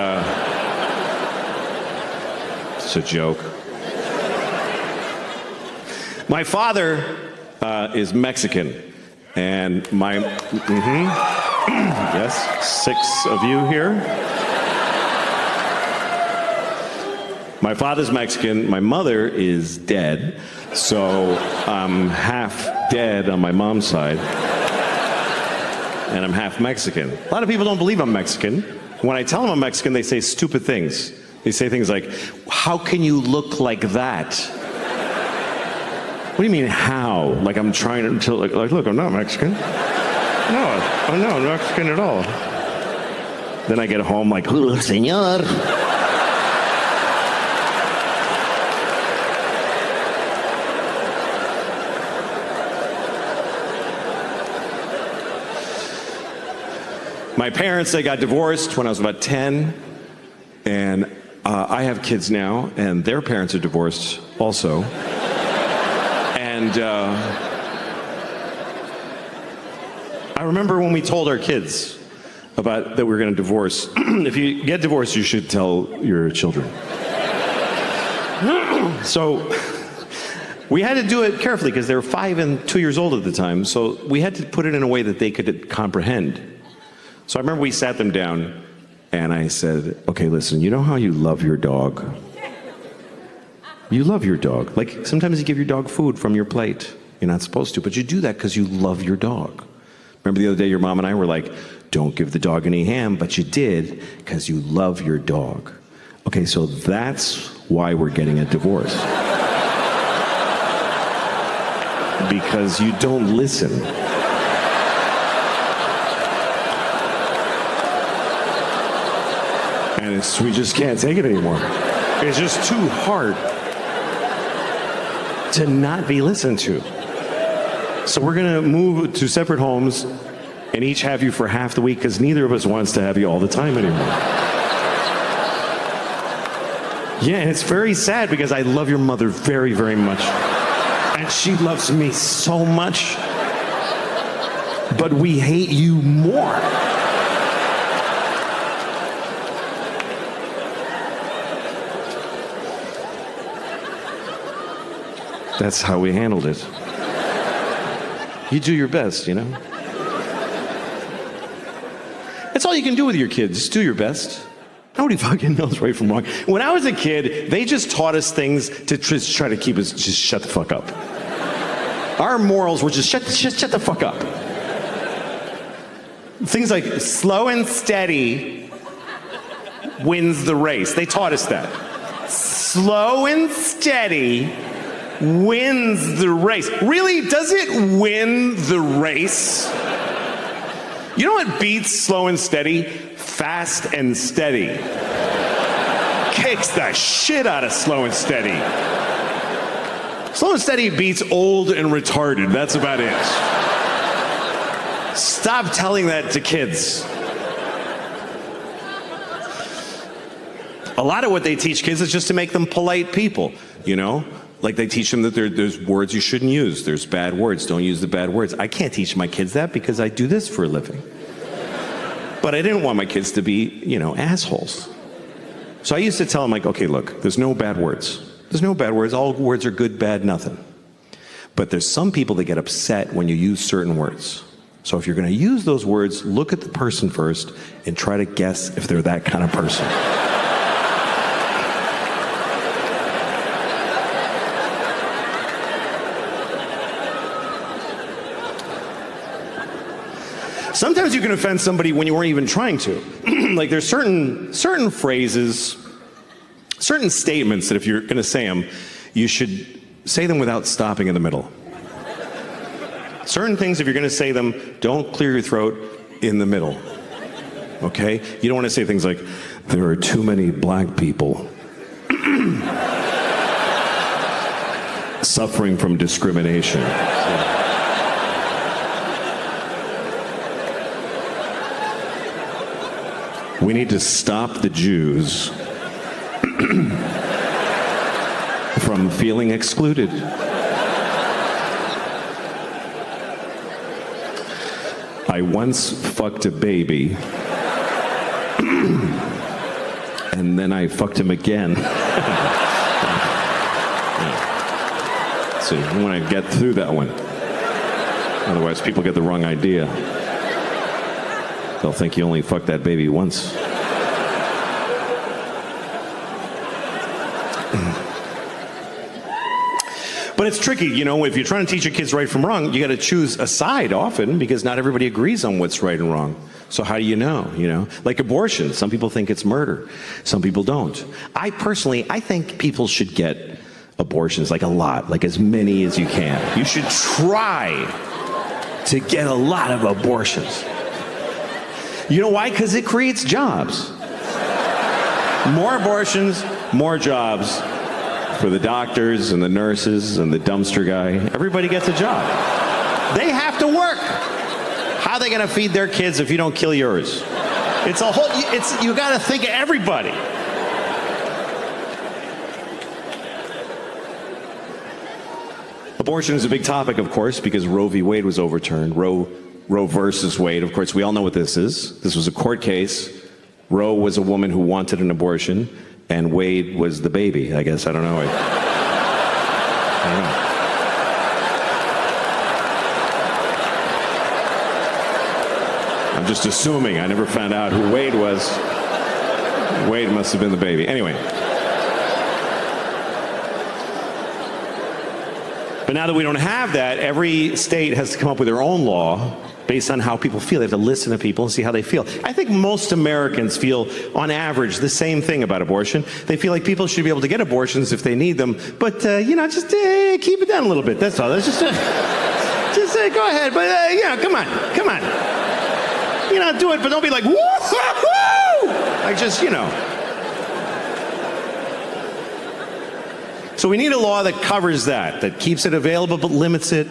it's a joke. My father is Mexican, and my yes, 6 of you here. My father's Mexican. My mother is dead, so I'm half dead on my mom's side, and I'm half Mexican. A lot of people don't believe I'm Mexican. When I tell them I'm Mexican, they say stupid things. They say things like, "How can you look like that?" What do you mean, how? Like I'm trying to like look, I'm not Mexican. No, I'm not Mexican at all. Then I get home like, "Oh, señor." My parents, they got divorced when I was about 10, and I have kids now, and their parents are divorced also. And I remember when we told our kids about that we were going to divorce. If you get divorced, you should tell your children. So we had to do it carefully because they were 5 and 2 years old at the time. So we had to put it in a way that they could comprehend. So I remember we sat them down and I said, okay, listen, you know how you love your dog? You love your dog. Like sometimes you give your dog food from your plate. You're not supposed to, but you do that because you love your dog. Remember the other day your mom and I were like, don't give the dog any ham, but you did because you love your dog. Okay, so that's why we're getting a divorce. Because you don't listen. And we just can't take it anymore. It's just too hard to not be listened to. So we're gonna move to separate homes and each have you for half the week because neither of us wants to have you all the time anymore. Yeah, and it's very sad because I love your mother very, very much. And she loves me so much. But we hate you more. That's how we handled it. You do your best, you know? That's all you can do with your kids, just do your best. Nobody fucking knows right from wrong. When I was a kid, they just taught us things to try to keep us just shut the fuck up. Our morals were just shut the fuck up. Things like slow and steady wins the race. They taught us that. Slow and steady wins the race. Really? Does it win the race? You know what beats slow and steady? Fast and steady. Kicks the shit out of slow and steady. Slow and steady beats old and retarded. That's about it. Stop telling that to kids. A lot of what they teach kids is just to make them polite people, you know? Like they teach them that there's words you shouldn't use. There's bad words. Don't use the bad words. I can't teach my kids that because I do this for a living. But I didn't want my kids to be, you know, assholes. So I used to tell them, like, okay, look, there's no bad words. There's no bad words. All words are good, bad, nothing. But there's some people that get upset when you use certain words. So if you're going to use those words, look at the person first and try to guess if they're that kind of person. Sometimes you can offend somebody when you weren't even trying to. Like there's certain phrases, certain statements that if you're going to say them, you should say them without stopping in the middle. Certain things, if you're going to say them, don't clear your throat in the middle. Okay? You don't want to say things like, there are too many black people suffering from discrimination. We need to stop the Jews from feeling excluded. I once fucked a baby, and then I fucked him again. So you want to get through that one. Otherwise, people get the wrong idea. They'll think you only fucked that baby once. But it's tricky, you know, if you're trying to teach your kids right from wrong, you got to choose a side often because not everybody agrees on what's right and wrong. So how do you know? Like abortion, some people think it's murder. Some people don't. I think people should get abortions, like a lot, like as many as you can. You should try to get a lot of abortions. You know why? Because it creates jobs. More abortions, more jobs. For the doctors and the nurses and the dumpster guy, everybody gets a job. They have to work. How are they going to feed their kids if you don't kill yours? You got to think of everybody. Abortion is a big topic, of course, because Roe v. Wade was overturned. Roe versus Wade. Of course, we all know what this is. This was a court case. Roe was a woman who wanted an abortion. And Wade was the baby, I guess. I don't know. I don't know. I'm just assuming. I never found out who Wade was. Wade must have been the baby. Anyway. But now that we don't have that, every state has to come up with their own law based on how people feel. They have to listen to people and see how they feel. I think most Americans feel, on average, the same thing about abortion. They feel like people should be able to get abortions if they need them, but, just keep it down a little bit. That's all. That's just go ahead, but, come on. Do it, but don't be like, woo-hoo-hoo! Like, So we need a law that covers that keeps it available but limits it.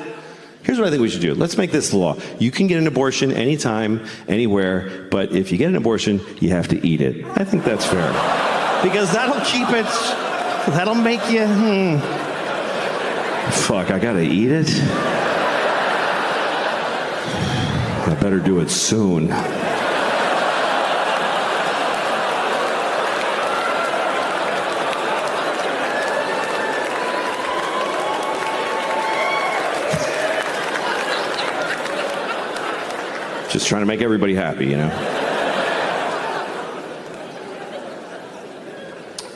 Here's what I think we should do. Let's make this the law. You can get an abortion anytime, anywhere, but if you get an abortion, you have to eat it. I think that's fair. Because that'll make you, fuck, I gotta eat it? I better do it soon. Just trying to make everybody happy,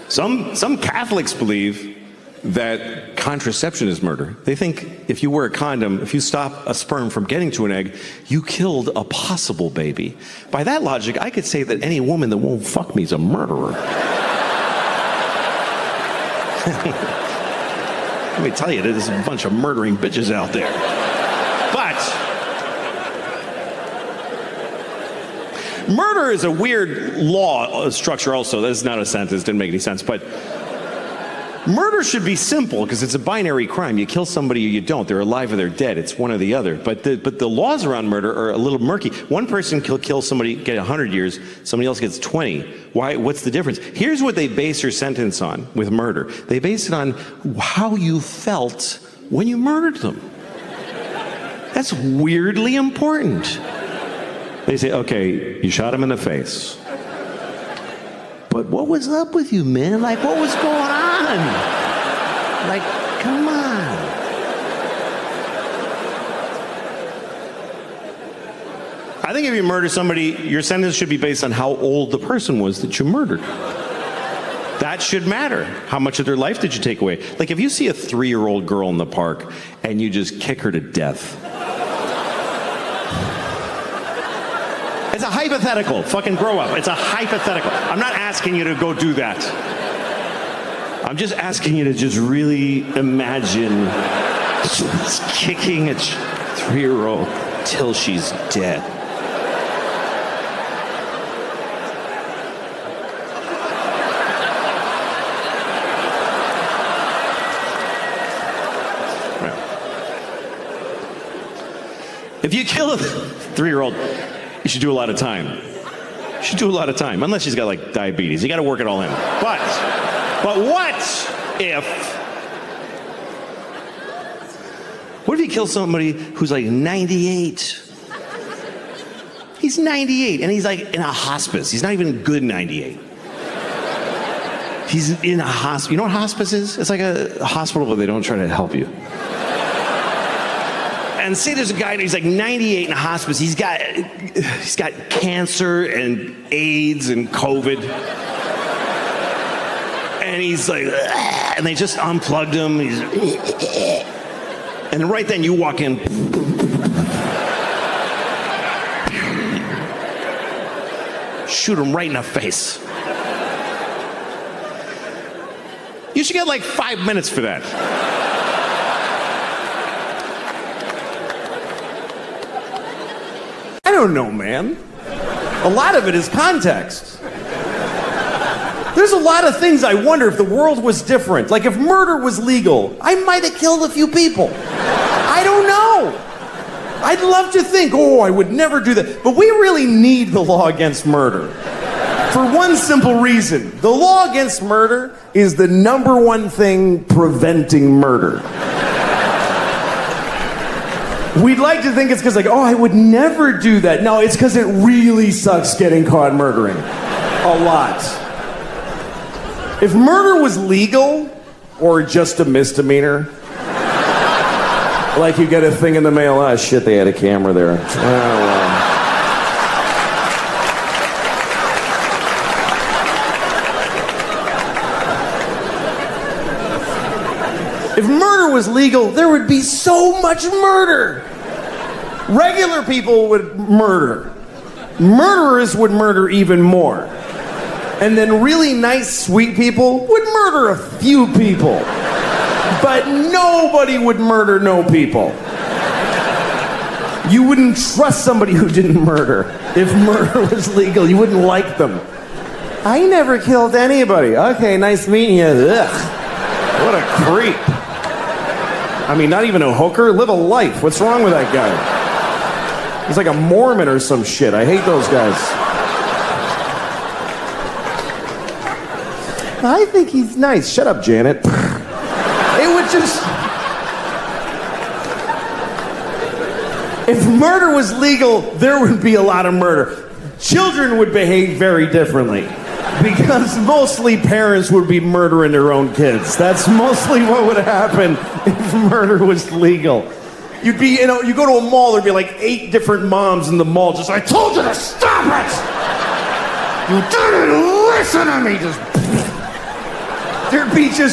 Some Catholics believe that contraception is murder. They think if you wear a condom, if you stop a sperm from getting to an egg, you killed a possible baby. By that logic, I could say that any woman that won't fuck me is a murderer. Let me tell you, there's a bunch of murdering bitches out there. But murder is a weird law structure also. That is not a sentence, didn't make any sense. But murder should be simple because it's a binary crime. You kill somebody or you don't. They're alive or they're dead. It's one or the other. But the laws around murder are a little murky. One person can kill somebody, get 100 years. Somebody else gets 20. Why? What's the difference? Here's what they base your sentence on with murder. They base it on how you felt when you murdered them. That's weirdly important. They say, okay, you shot him in the face. But what was up with you, man? Like, what was going on? Like, come on. I think if you murder somebody, your sentence should be based on how old the person was that you murdered. That should matter. How much of their life did you take away? Like, if you see a 3-year-old girl in the park and you just kick her to death, it's a hypothetical. Fucking grow up. It's a hypothetical. I'm not asking you to go do that. I'm just asking you to just really imagine just kicking a 3-year-old till she's dead. Right. If you kill a 3-year-old, you should do a lot of time. You should do a lot of time, unless she's got like diabetes. You got to work it all in. But what if he kills somebody who's like 98. He's 98, and he's like in a hospice. He's not even good 98. He's in a hospice. You know what hospice is? It's like a hospital where they don't try to help you. And say there's a guy, he's like 98 in a hospice. He's got cancer and AIDS and COVID. And he's like, and they just unplugged him. And then right then you walk in. Shoot him right in the face. You should get like 5 minutes for that. I don't know, man. A lot of it is context. There's a lot of things I wonder if the world was different. Like if murder was legal, I might have killed a few people. I don't know. I'd love to think, oh, I would never do that. But we really need the law against murder. For one simple reason. The law against murder is the number one thing preventing murder. We'd like to think it's because like, oh, I would never do that. No, it's because it really sucks getting caught murdering. A lot. If murder was legal or just a misdemeanor, like you get a thing in the mail, ah, shit, they had a camera there. Oh, well. If murder was legal, there would be so much murder. Regular people would murder. Murderers would murder even more. And then really nice, sweet people would murder a few people. But nobody would murder no people. You wouldn't trust somebody who didn't murder. If murder was legal, you wouldn't like them. I never killed anybody. Okay, nice meeting you. Ugh. What a creep. I mean, not even a hooker. Live a life. What's wrong with that guy? He's like a Mormon or some shit. I hate those guys. I think he's nice. Shut up, Janet. It would just... If murder was legal, there would be a lot of murder. Children would behave very differently. Because mostly parents would be murdering their own kids. That's mostly what would happen if murder was legal. You'd be, you go to a mall, there'd be like 8 different moms in the mall just, I told you to stop it! You didn't listen to me!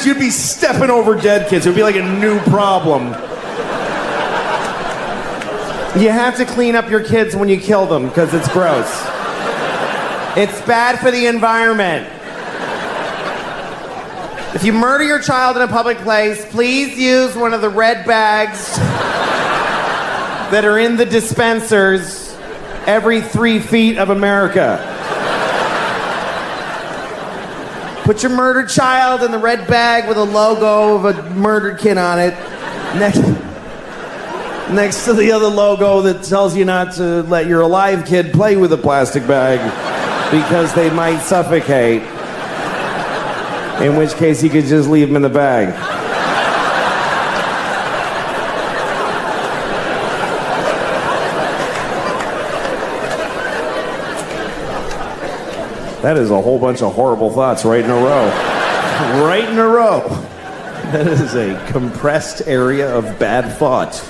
You'd be stepping over dead kids. It would be like a new problem. You have to clean up your kids when you kill them, because it's gross. It's bad for the environment. If you murder your child in a public place, please use one of the red bags that are in the dispensers every 3 feet of America. Put your murdered child in the red bag with a logo of a murdered kid on it. Next to the other logo that tells you not to let your alive kid play with a plastic bag because they might suffocate. In which case you could just leave them in the bag. That is a whole bunch of horrible thoughts right in a row. Right in a row. That is a compressed area of bad thought.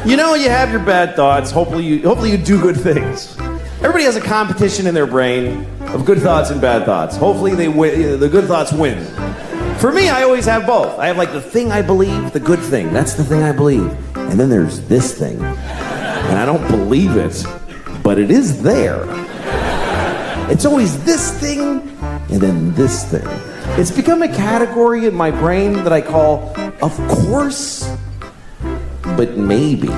You know, you have your bad thoughts. Hopefully you do good things. Everybody has a competition in their brain of good thoughts and bad thoughts. Hopefully they win, the good thoughts win. For me, I always have both. I have like the thing I believe, the good thing. That's the thing I believe. And then there's this thing. And I don't believe it, but it is there. It's always this thing and then this thing. It's become a category in my brain that I call, of course, but maybe.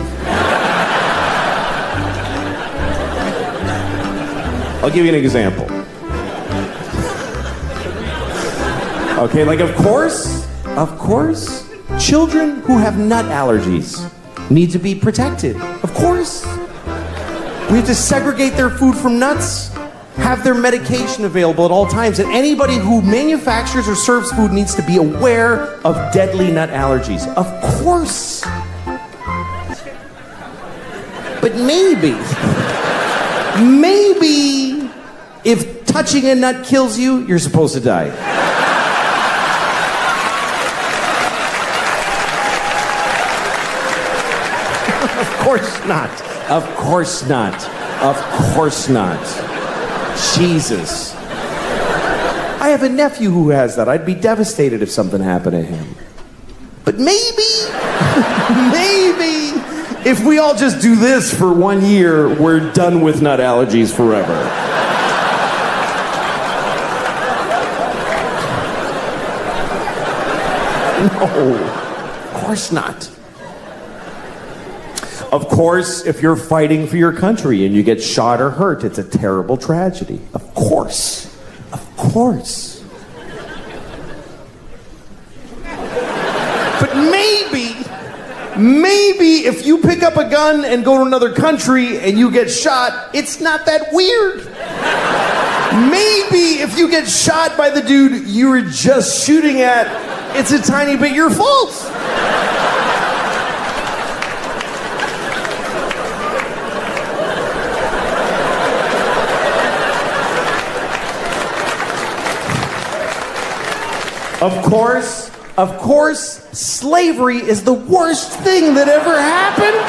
I'll give you an example. Okay, like of course, children who have nut allergies need to be protected. Of course. We have to segregate their food from nuts. have their medication available at all times. And anybody who manufactures or serves food needs to be aware of deadly nut allergies. Of course. But maybe if touching a nut kills you, you're supposed to die. Of course not. Of course not. Of course not. Jesus. I have a nephew who has that. I'd be devastated if something happened to him. But maybe, if we all just do this for 1 year, we're done with nut allergies forever. No, of course not. Of course, if you're fighting for your country and you get shot or hurt, it's a terrible tragedy. Of course. Of course. But maybe if you pick up a gun and go to another country and you get shot, it's not that weird. Maybe if you get shot by the dude you were just shooting at, it's a tiny bit your fault. Of course, slavery is the worst thing that ever happened.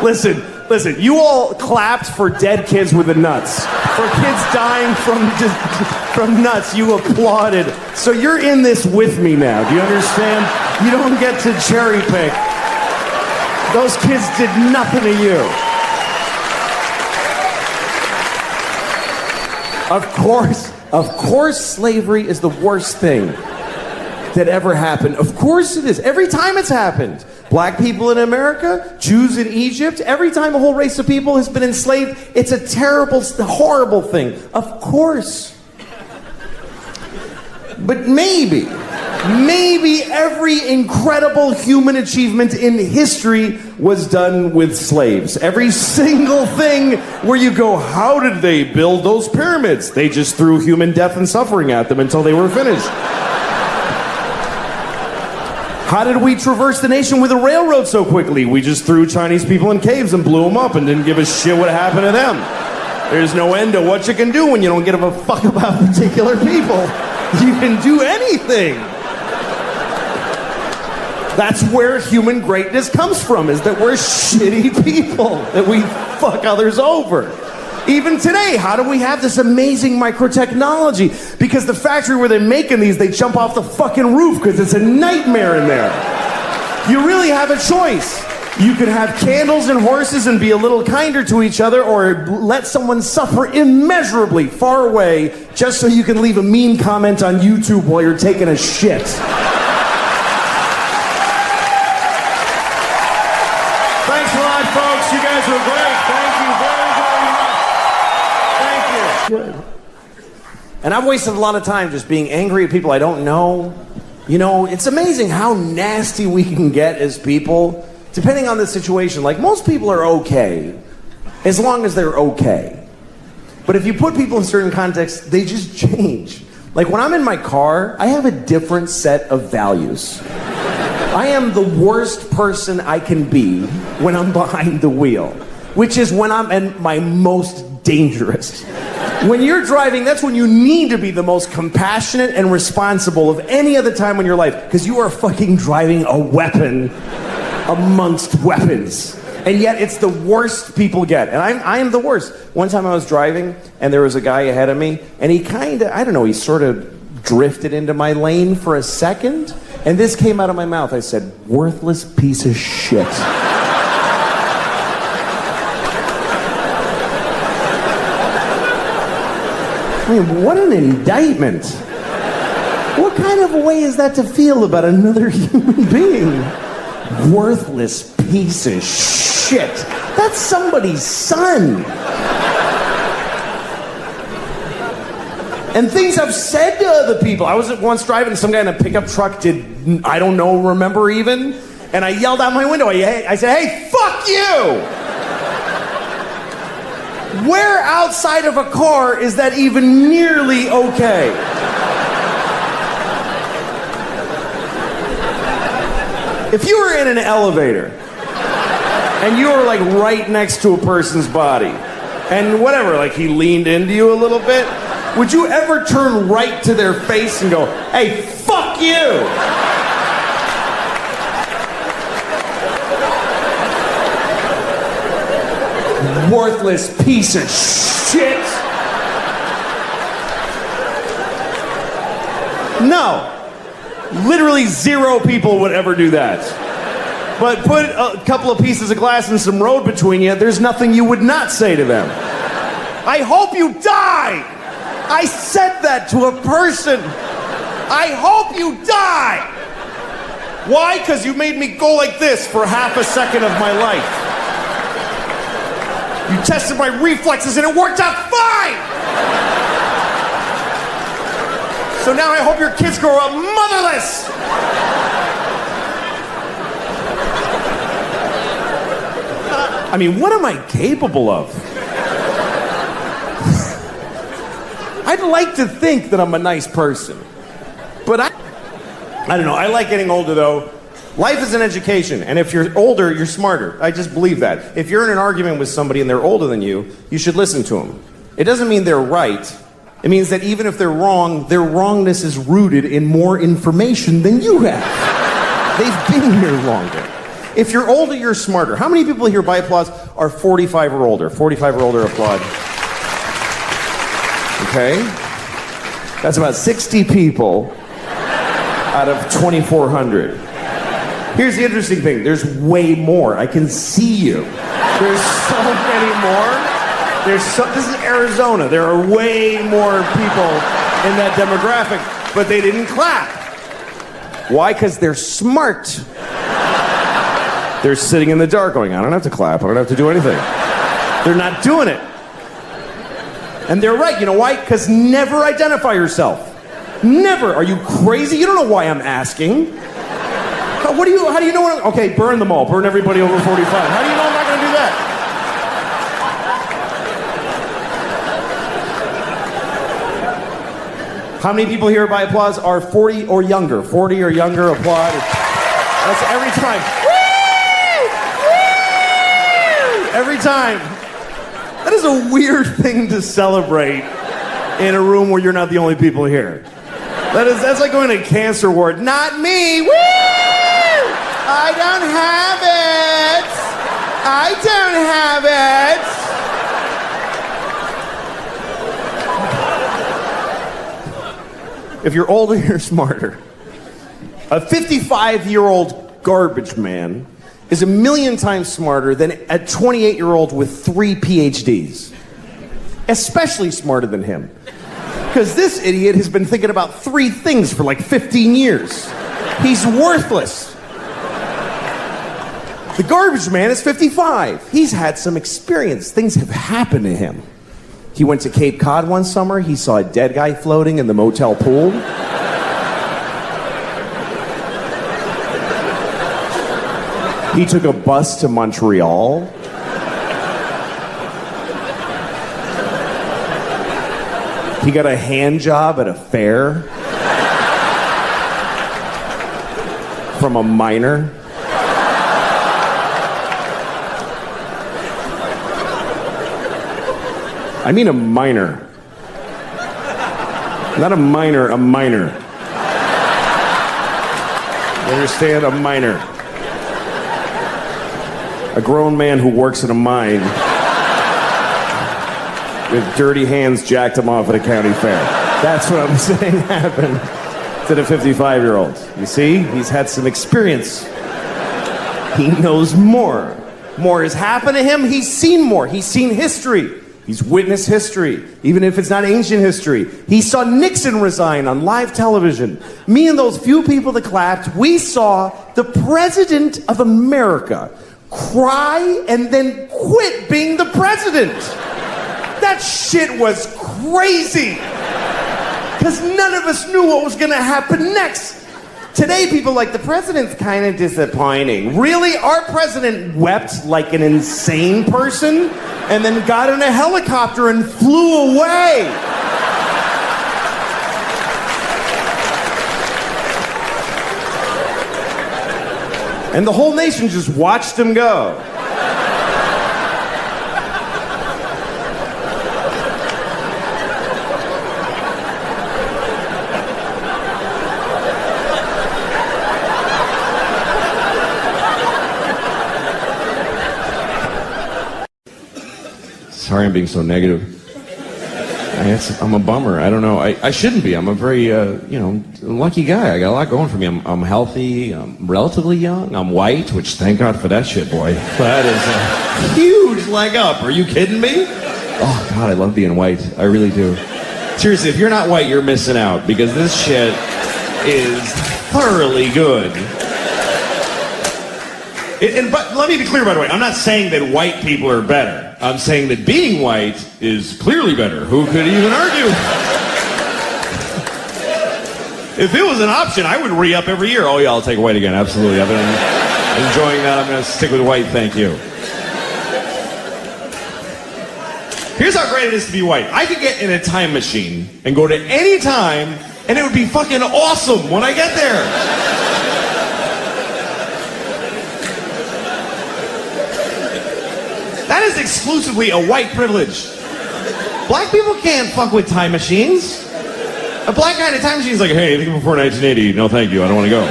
Listen, you all clapped for dead kids with the nuts. For kids dying from nuts, you applauded. So you're in this with me now. Do you understand? You don't get to cherry pick. Those kids did nothing to you. Of course, slavery is the worst thing that ever happened. Of course it is. Every time it's happened. Black people in America, Jews in Egypt, every time a whole race of people has been enslaved, it's a terrible, horrible thing. Of course. But maybe every incredible human achievement in history was done with slaves. Every single thing where you go, how did they build those pyramids? They just threw human death and suffering at them until they were finished. How did we traverse the nation with a railroad so quickly? We just threw Chinese people in caves and blew them up and didn't give a shit what happened to them. There's no end to what you can do when you don't give a fuck about particular people. You can do anything. That's where human greatness comes from, is that we're shitty people, that we fuck others over. Even today, how do we have this amazing microtechnology? Because the factory where they're making these, they jump off the fucking roof because it's a nightmare in there. You really have a choice. You could have candles and horses and be a little kinder to each other, or let someone suffer immeasurably far away just so you can leave a mean comment on YouTube while you're taking a shit. Thanks a lot, folks. You guys were great. Thank you very, very much. Thank you. And I've wasted a lot of time just being angry at people I don't know. You know, it's amazing how nasty we can get as people, depending on the situation. Like, most people are okay, as long as they're okay. But if you put people in certain contexts, they just change. Like, when I'm in my car, I have a different set of values. I am the worst person I can be when I'm behind the wheel, which is when I'm at my most dangerous. When you're driving, that's when you need to be the most compassionate and responsible of any other time in your life, because you are fucking driving a weapon amongst weapons. And yet it's the worst people get. And I am the worst. One time I was driving and there was a guy ahead of me, and he kind of, I don't know, he sort of drifted into my lane for a second, and this came out of my mouth. I said, worthless piece of shit. I mean, what an indictment. What kind of a way is that to feel about another human being? Worthless piece of shit. That's somebody's son. And things I've said to other people. I was once driving, some guy in a pickup truck remember even? And I yelled out my window. I said, hey, fuck you! Where outside of a car is that even nearly okay? If you were in an elevator and you were like right next to a person's body and whatever, like he leaned into you a little bit, would you ever turn right to their face and go, hey, fuck you? Worthless piece of shit. No. Literally 0 people would ever do that. But put a couple of pieces of glass and some road between you, there's nothing you would not say to them. I hope you die! I said that to a person. I hope you die! Why? Because you made me go like this for half a second of my life. You tested my reflexes and it worked out fine! So now I hope your kids grow up motherless! I mean, what am I capable of? I'd like to think that I'm a nice person. But I don't know. I like getting older, though. Life is an education, and if you're older, you're smarter. I just believe that. If you're in an argument with somebody and they're older than you should listen to them. It doesn't mean they're right. It means that even if they're wrong, their wrongness is rooted in more information than you have. They've been here longer. If you're older, you're smarter. How many people here by applause are 45 or older? 45 or older, applaud. Okay? That's about 60 people out of 2,400. Here's the interesting thing. There's way more. I can see you. There's so many more. This is Arizona. There are way more people in that demographic, but they didn't clap. Why? Because they're smart. They're sitting in the dark going, I don't have to clap. I don't have to do anything. They're not doing it. And they're right. You know why? Because never identify yourself. Never. Are you crazy? You don't know why I'm asking. How do you know? Okay, burn them all. Burn everybody over 45. How do you know I'm not going to do that? How many people here by applause are 40 or younger? 40 or younger, applaud. That's every time. Every time. That is a weird thing to celebrate in a room where you're not the only people here. That's like going to a cancer ward. Not me. Woo! I don't have it. I don't have it. If you're older, you're smarter. A 55-year-old garbage man is 1,000,000 times smarter than a 28-year-old with 3 PhDs. Especially smarter than him. Because this idiot has been thinking about 3 things for like 15 years. He's worthless. The garbage man is 55. He's had some experience. Things have happened to him. He went to Cape Cod one summer. He saw a dead guy floating in the motel pool. He took a bus to Montreal. He got a hand job at a fair from a miner. I mean a minor. Not a minor, a minor. You understand? A minor. A grown man who works in a mine with dirty hands jacked him off at a county fair. That's what I'm saying happened to the 55-year-old. You see? He's had some experience. He knows more. More has happened to him. He's seen more. He's seen history. He's witnessed history, even if it's not ancient history. He saw Nixon resign on live television. Me and those few people that clapped, we saw the President of America cry and then quit being the president. That shit was crazy. Because none of us knew what was going to happen next. Today, people are like, the president's kind of disappointing. Really? Our president wept like an insane person and then got in a helicopter and flew away. And the whole nation just watched him go. Sorry I'm being so negative. I'm a bummer. I don't know. I shouldn't be. I'm a very, lucky guy. I got a lot going for me. I'm healthy. I'm relatively young. I'm white, which thank God for that shit, boy. That is a huge leg up. Are you kidding me? Oh, God, I love being white. I really do. Seriously, if you're not white, you're missing out because this shit is thoroughly good. But let me be clear, by the way. I'm not saying that white people are better. I'm saying that being white is clearly better. Who could even argue? If it was an option, I would re-up every year. Oh, yeah, I'll take white again. Absolutely. I've been enjoying that. I'm going to stick with white. Thank you. Here's how great it is to be white. I could get in a time machine and go to any time, and it would be fucking awesome when I get there. That is exclusively a white privilege. Black people can't fuck with time machines. A black guy in a time machine is like, hey, anything before 1980? No, thank you. I don't want to go.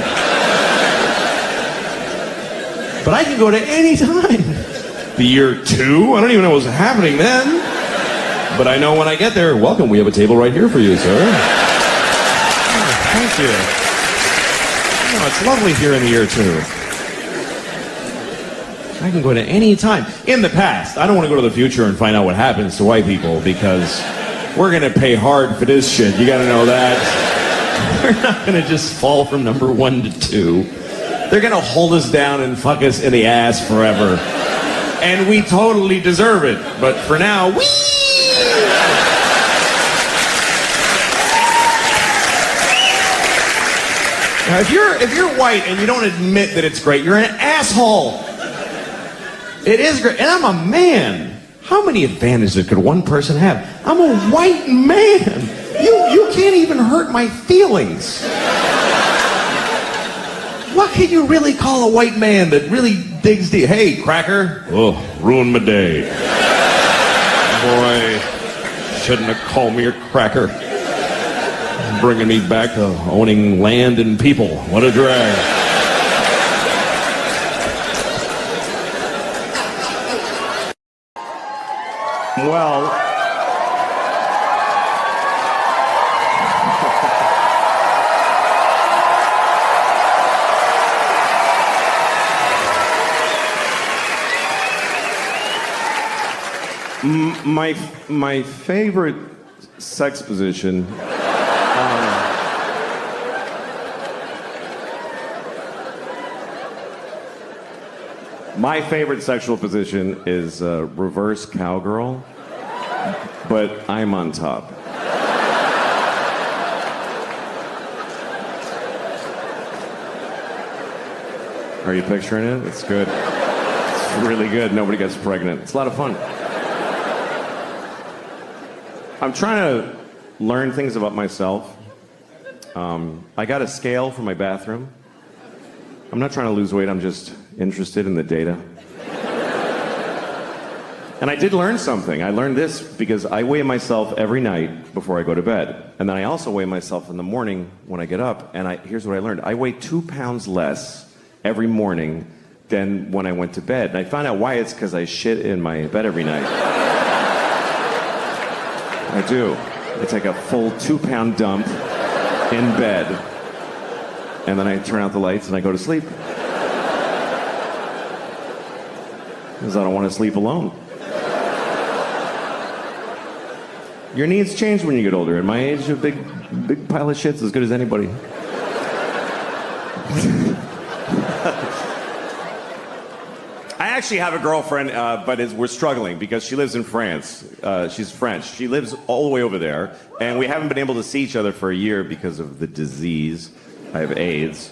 But I can go to any time. The year 2? I don't even know what's happening then. But I know when I get there, welcome, we have a table right here for you, sir. Oh, thank you. Oh, it's lovely here in the year 2. I can go to any time. In the past, I don't want to go to the future and find out what happens to white people because we're going to pay hard for this shit. You got to know that. We're not going to just fall from number 1 to 2. They're going to hold us down and fuck us in the ass forever. And we totally deserve it. But for now, whee! Now, if you're white and you don't admit that it's great, you're an asshole. It is great. And I'm a man. How many advantages could one person have? I'm a white man. You can't even hurt my feelings. What can you really call a white man that really digs deep? Hey, cracker. Oh, ruined my day. Boy, shouldn't have called me a cracker. Bringing me back to owning land and people. What a drag. Well, my favorite sex position. My favorite sexual position is reverse cowgirl, but I'm on top. Are you picturing it? It's good. It's really good. Nobody gets pregnant. It's a lot of fun. I'm trying to learn things about myself. I got a scale for my bathroom. I'm not trying to lose weight, I'm just interested in the data. And I did learn something. I learned this because I weigh myself every night before I go to bed. And then I also weigh myself in the morning when I get up. And here's what I learned. I weigh 2 pounds less every morning than when I went to bed. And I found out why. It's because I shit in my bed every night. I do. It's like a full 2-pound dump in bed. And then I turn out the lights and I go to sleep. Because I don't want to sleep alone. Your needs change when you get older. At my age, a big pile of shit's as good as anybody. I actually have a girlfriend, but we're struggling because she lives in France. She's French. She lives all the way over there, and we haven't been able to see each other for a year because of the disease. I have AIDS.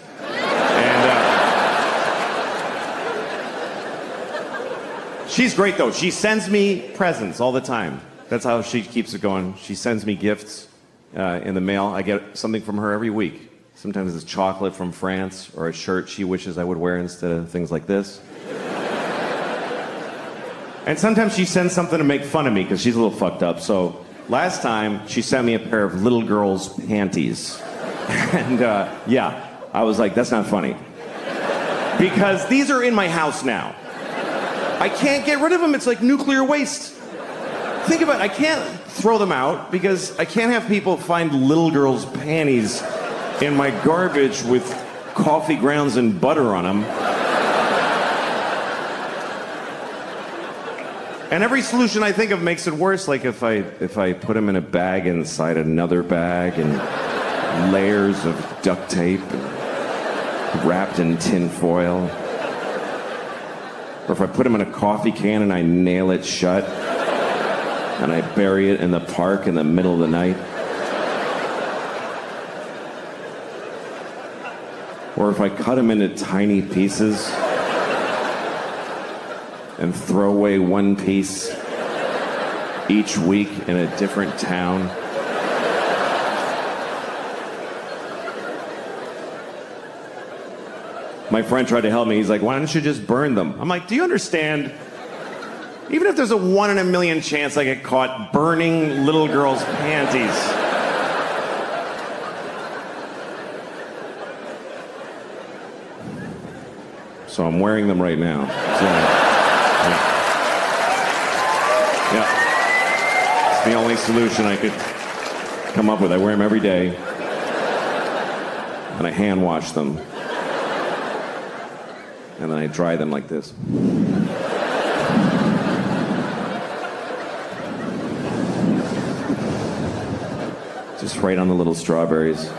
And she's great, though. She sends me presents all the time. That's how she keeps it going. She sends me gifts in the mail. I get something from her every week. Sometimes it's chocolate from France or a shirt she wishes I would wear instead of things like this. And sometimes she sends something to make fun of me because she's a little fucked up. So last time, she sent me a pair of little girl's panties. And yeah, I was like, that's not funny. Because these are in my house now. I can't get rid of them. It's like nuclear waste. Think about it. I can't throw them out because I can't have people find little girl's panties in my garbage with coffee grounds and butter on them. And every solution I think of makes it worse. Like if I put them in a bag inside another bag and layers of duct tape and wrapped in tin foil. Or if I put them in a coffee can and I nail it shut and I bury it in the park in the middle of the night. Or if I cut them into tiny pieces and throw away one piece each week in a different town. My friend tried to help me. He's like, why don't you just burn them? I'm like, do you understand? Even if there's a 1 in a million chance I get caught burning little girls' panties. So I'm wearing them right now. So, yeah. It's the only solution I could come up with. I wear them every day. And I hand wash them. And then I dry them like this. Just right on the little strawberries.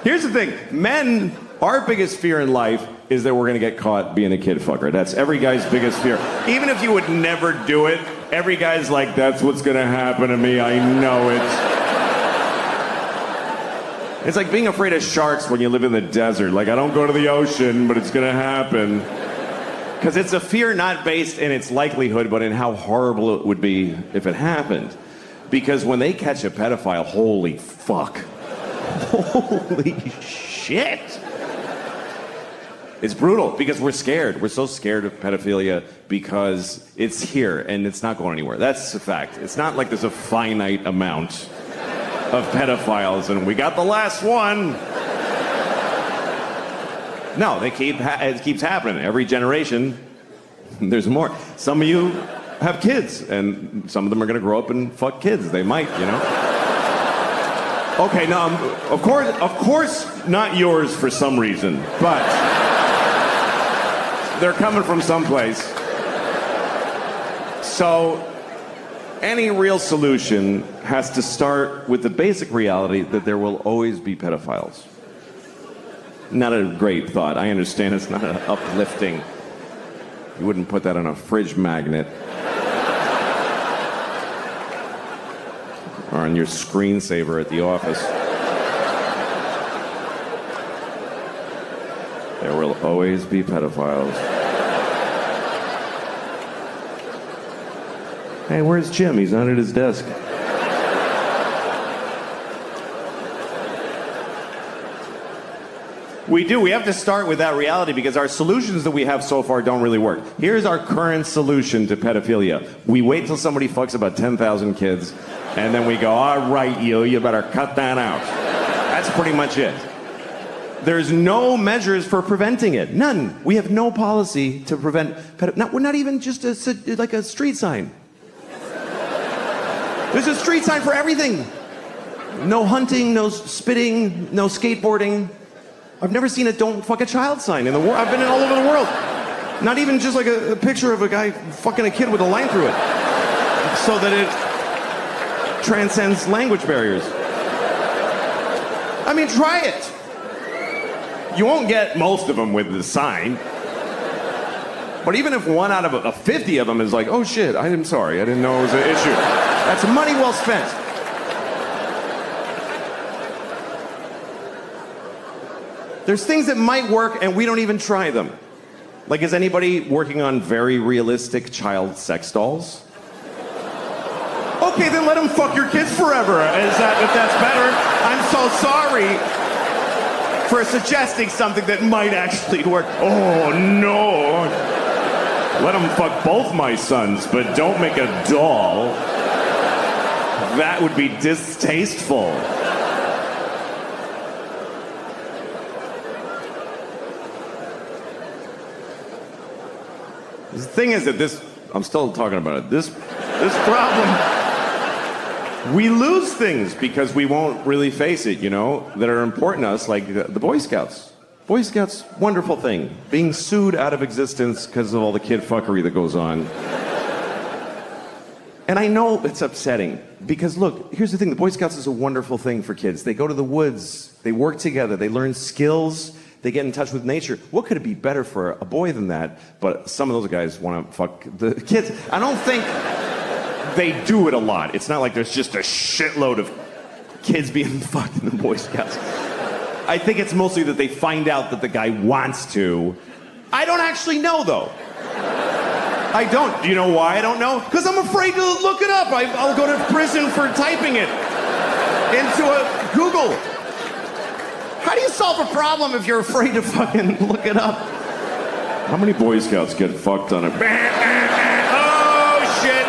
Here's the thing, men, our biggest fear in life is that we're gonna get caught being a kid fucker. That's every guy's biggest fear. Even if you would never do it, every guy's like, that's what's gonna happen to me, I know it. It's like being afraid of sharks when you live in the desert. Like, I don't go to the ocean, but it's gonna happen. Because it's a fear not based in its likelihood, but in how horrible it would be if it happened. Because when they catch a pedophile, holy fuck. Holy shit. It's brutal because we're scared. We're so scared of pedophilia because it's here and it's not going anywhere. That's a fact. It's not like there's a finite amount of pedophiles and we got the last one. No, it keeps happening. Every generation, there's more. Some of you have kids and some of them are going to grow up and fuck kids. They might, you know. Okay, now, of course, not yours for some reason, but they're coming from someplace. So, any real solution has to start with the basic reality that there will always be pedophiles. Not a great thought. I understand it's not uplifting. You wouldn't put that on a fridge magnet. Or on your screensaver at the office. There will always be pedophiles. Hey, where's Jim? He's not at his desk. We do. We have to start with that reality because our solutions that we have so far don't really work. Here's our current solution to pedophilia. We wait till somebody fucks about 10,000 kids, and then we go, all right, you better cut that out. That's pretty much it. There's no measures for preventing it. None. We have no policy to prevent pedophilia. We're not even just like a street sign. There's a street sign for everything. No hunting, no spitting, no skateboarding. I've never seen a don't fuck a child sign in the world. I've been all over the world. Not even just like a picture of a guy fucking a kid with a line through it. So that it transcends language barriers. I mean, try it. You won't get most of them with the sign. But even if 1 out of 50 of them is like, oh shit, I'm sorry, I didn't know it was an issue. That's money well spent. There's things that might work and we don't even try them. Like, is anybody working on very realistic child sex dolls? Okay, then let them fuck your kids forever. If that's better, I'm so sorry for suggesting something that might actually work. Oh, no. Let them fuck both my sons, but don't make a doll. That would be distasteful. The thing is that I'm still talking about it. This problem, we lose things because we won't really face it, that are important to us, like the Boy Scouts. Boy Scouts, wonderful thing. Being sued out of existence because of all the kid fuckery that goes on. And I know it's upsetting because, look, here's the thing. The Boy Scouts is a wonderful thing for kids. They go to the woods. They work together. They learn skills. They get in touch with nature. What could it be better for a boy than that? But some of those guys want to fuck the kids. I don't think they do it a lot. It's not like there's just a shitload of kids being fucked in the Boy Scouts. I think it's mostly that they find out that the guy wants to. I don't actually know, though. I don't. Do you know why I don't know? Because I'm afraid to look it up. I'll go to prison for typing it into a Google. How do you solve a problem if you're afraid to fucking look it up? How many Boy Scouts get fucked on a... Oh, shit!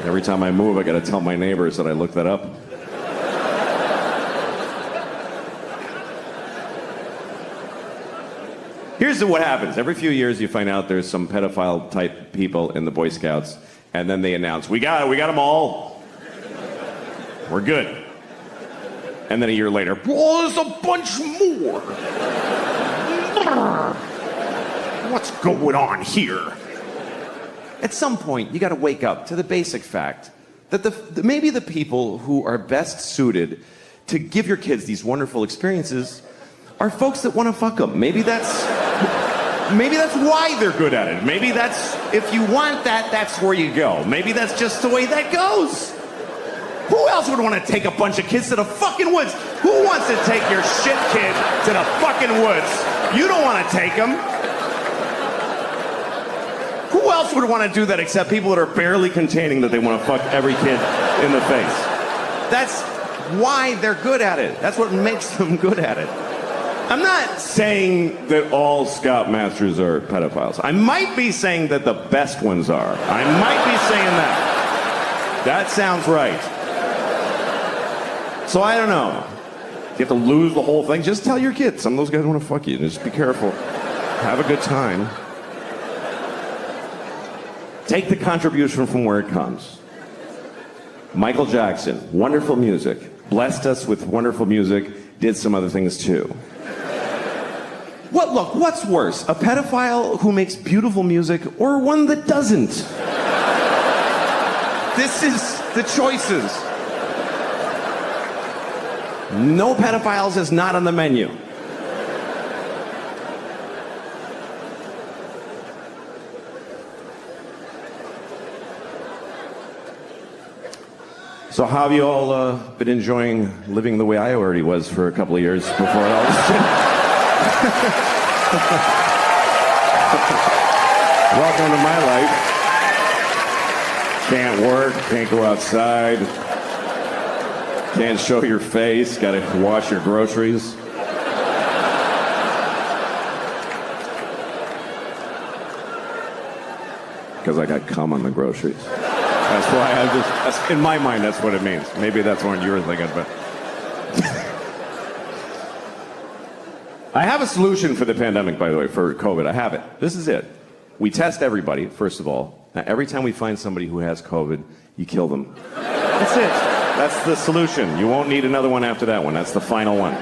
Every time I move, I gotta tell my neighbors that I looked that up. Here's what happens. Every few years, you find out there's some pedophile-type people in the Boy Scouts, and then they announce, we got them all. We're good. And then a year later, oh, there's a bunch more. What's going on here? At some point, you got to wake up to the basic fact that maybe the people who are best suited to give your kids these wonderful experiences are folks that want to fuck them. Maybe that's why they're good at it. Maybe that's, if you want that, that's where you go. Maybe that's just the way that goes. Who else would want to take a bunch of kids to the fucking woods? Who wants to take your shit kid to the fucking woods? You don't want to take him. Who else would want to do that except people that are barely containing that they want to fuck every kid in the face? That's why they're good at it. That's what makes them good at it. I'm not saying that all Scoutmasters are pedophiles. I might be saying that the best ones are. I might be saying that. That sounds right. So I don't know. You have to lose the whole thing. Just tell your kids. Some of those guys want to fuck you. Just be careful. Have a good time. Take the contribution from where it comes. Michael Jackson, wonderful music. Blessed us with wonderful music. Did some other things too. What's worse? A pedophile who makes beautiful music or one that doesn't? This is the choices. No pedophiles is not on the menu. So how have you all been enjoying living the way I already was for a couple of years before all this shit? Welcome to my life. Can't work, can't go outside, can't show your face, gotta wash your groceries. Because I got cum on the groceries. That's why in my mind, that's what it means. Maybe that's what you were thinking, but. I have a solution for the pandemic, by the way, for COVID. I have it. This is it. We test everybody, first of all. Now, every time we find somebody who has COVID, you kill them. That's it. That's the solution. You won't need another one after that one. That's the final one.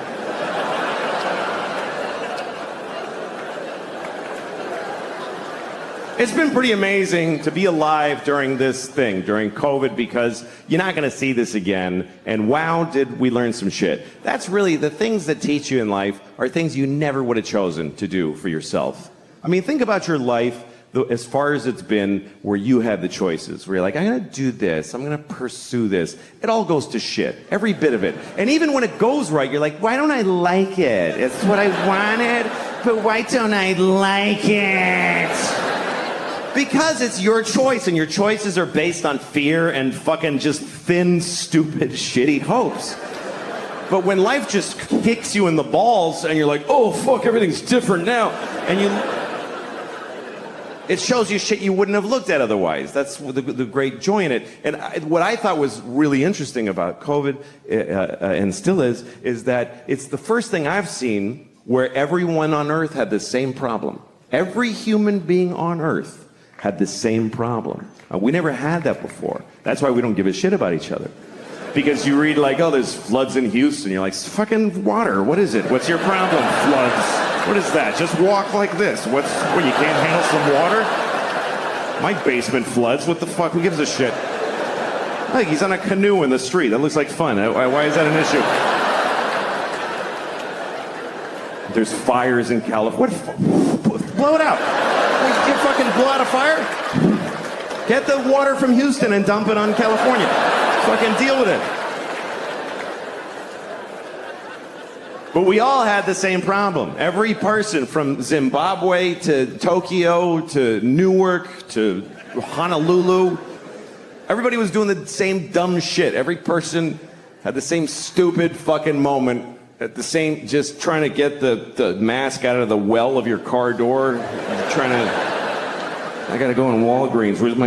It's been pretty amazing to be alive during this thing, during COVID, because you're not going to see this again. And wow, did we learn some shit. That's really the things that teach you in life are things you never would have chosen to do for yourself. I mean, think about your life as far as it's been where you had the choices, where you're like, I'm going to do this, I'm going to pursue this. It all goes to shit, every bit of it. And even when it goes right, you're like, why don't I like it? It's what I wanted, but why don't I like it? Because it's your choice, and your choices are based on fear and fucking just thin, stupid, shitty hopes. But when life just kicks you in the balls and you're like, oh, fuck, everything's different now, and it shows you shit you wouldn't have looked at otherwise. That's the great joy in it. And what I thought was really interesting about COVID, and still is that it's the first thing I've seen where everyone on Earth had the same problem. Every human being on Earth had the same problem. We never had that before. That's why we don't give a shit about each other. Because you read like, oh, there's floods in Houston. You're like, fucking water. What is it? What's your problem? Floods. What is that? Just walk like this. What, you can't handle some water? My basement floods. What the fuck? Who gives a shit? Like, he's on a canoe in the street. That looks like fun. Why is that an issue? There's fires in California. Blow it out. You fucking blow out a fire? Get the water from Houston and dump it on California. Fucking deal with it. But we all had the same problem. Every person from Zimbabwe to Tokyo to Newark to Honolulu, everybody was doing the same dumb shit. Every person had the same stupid fucking moment at the same, just trying to get the mask out of the well of your car door. I gotta go in Walgreens. Where's my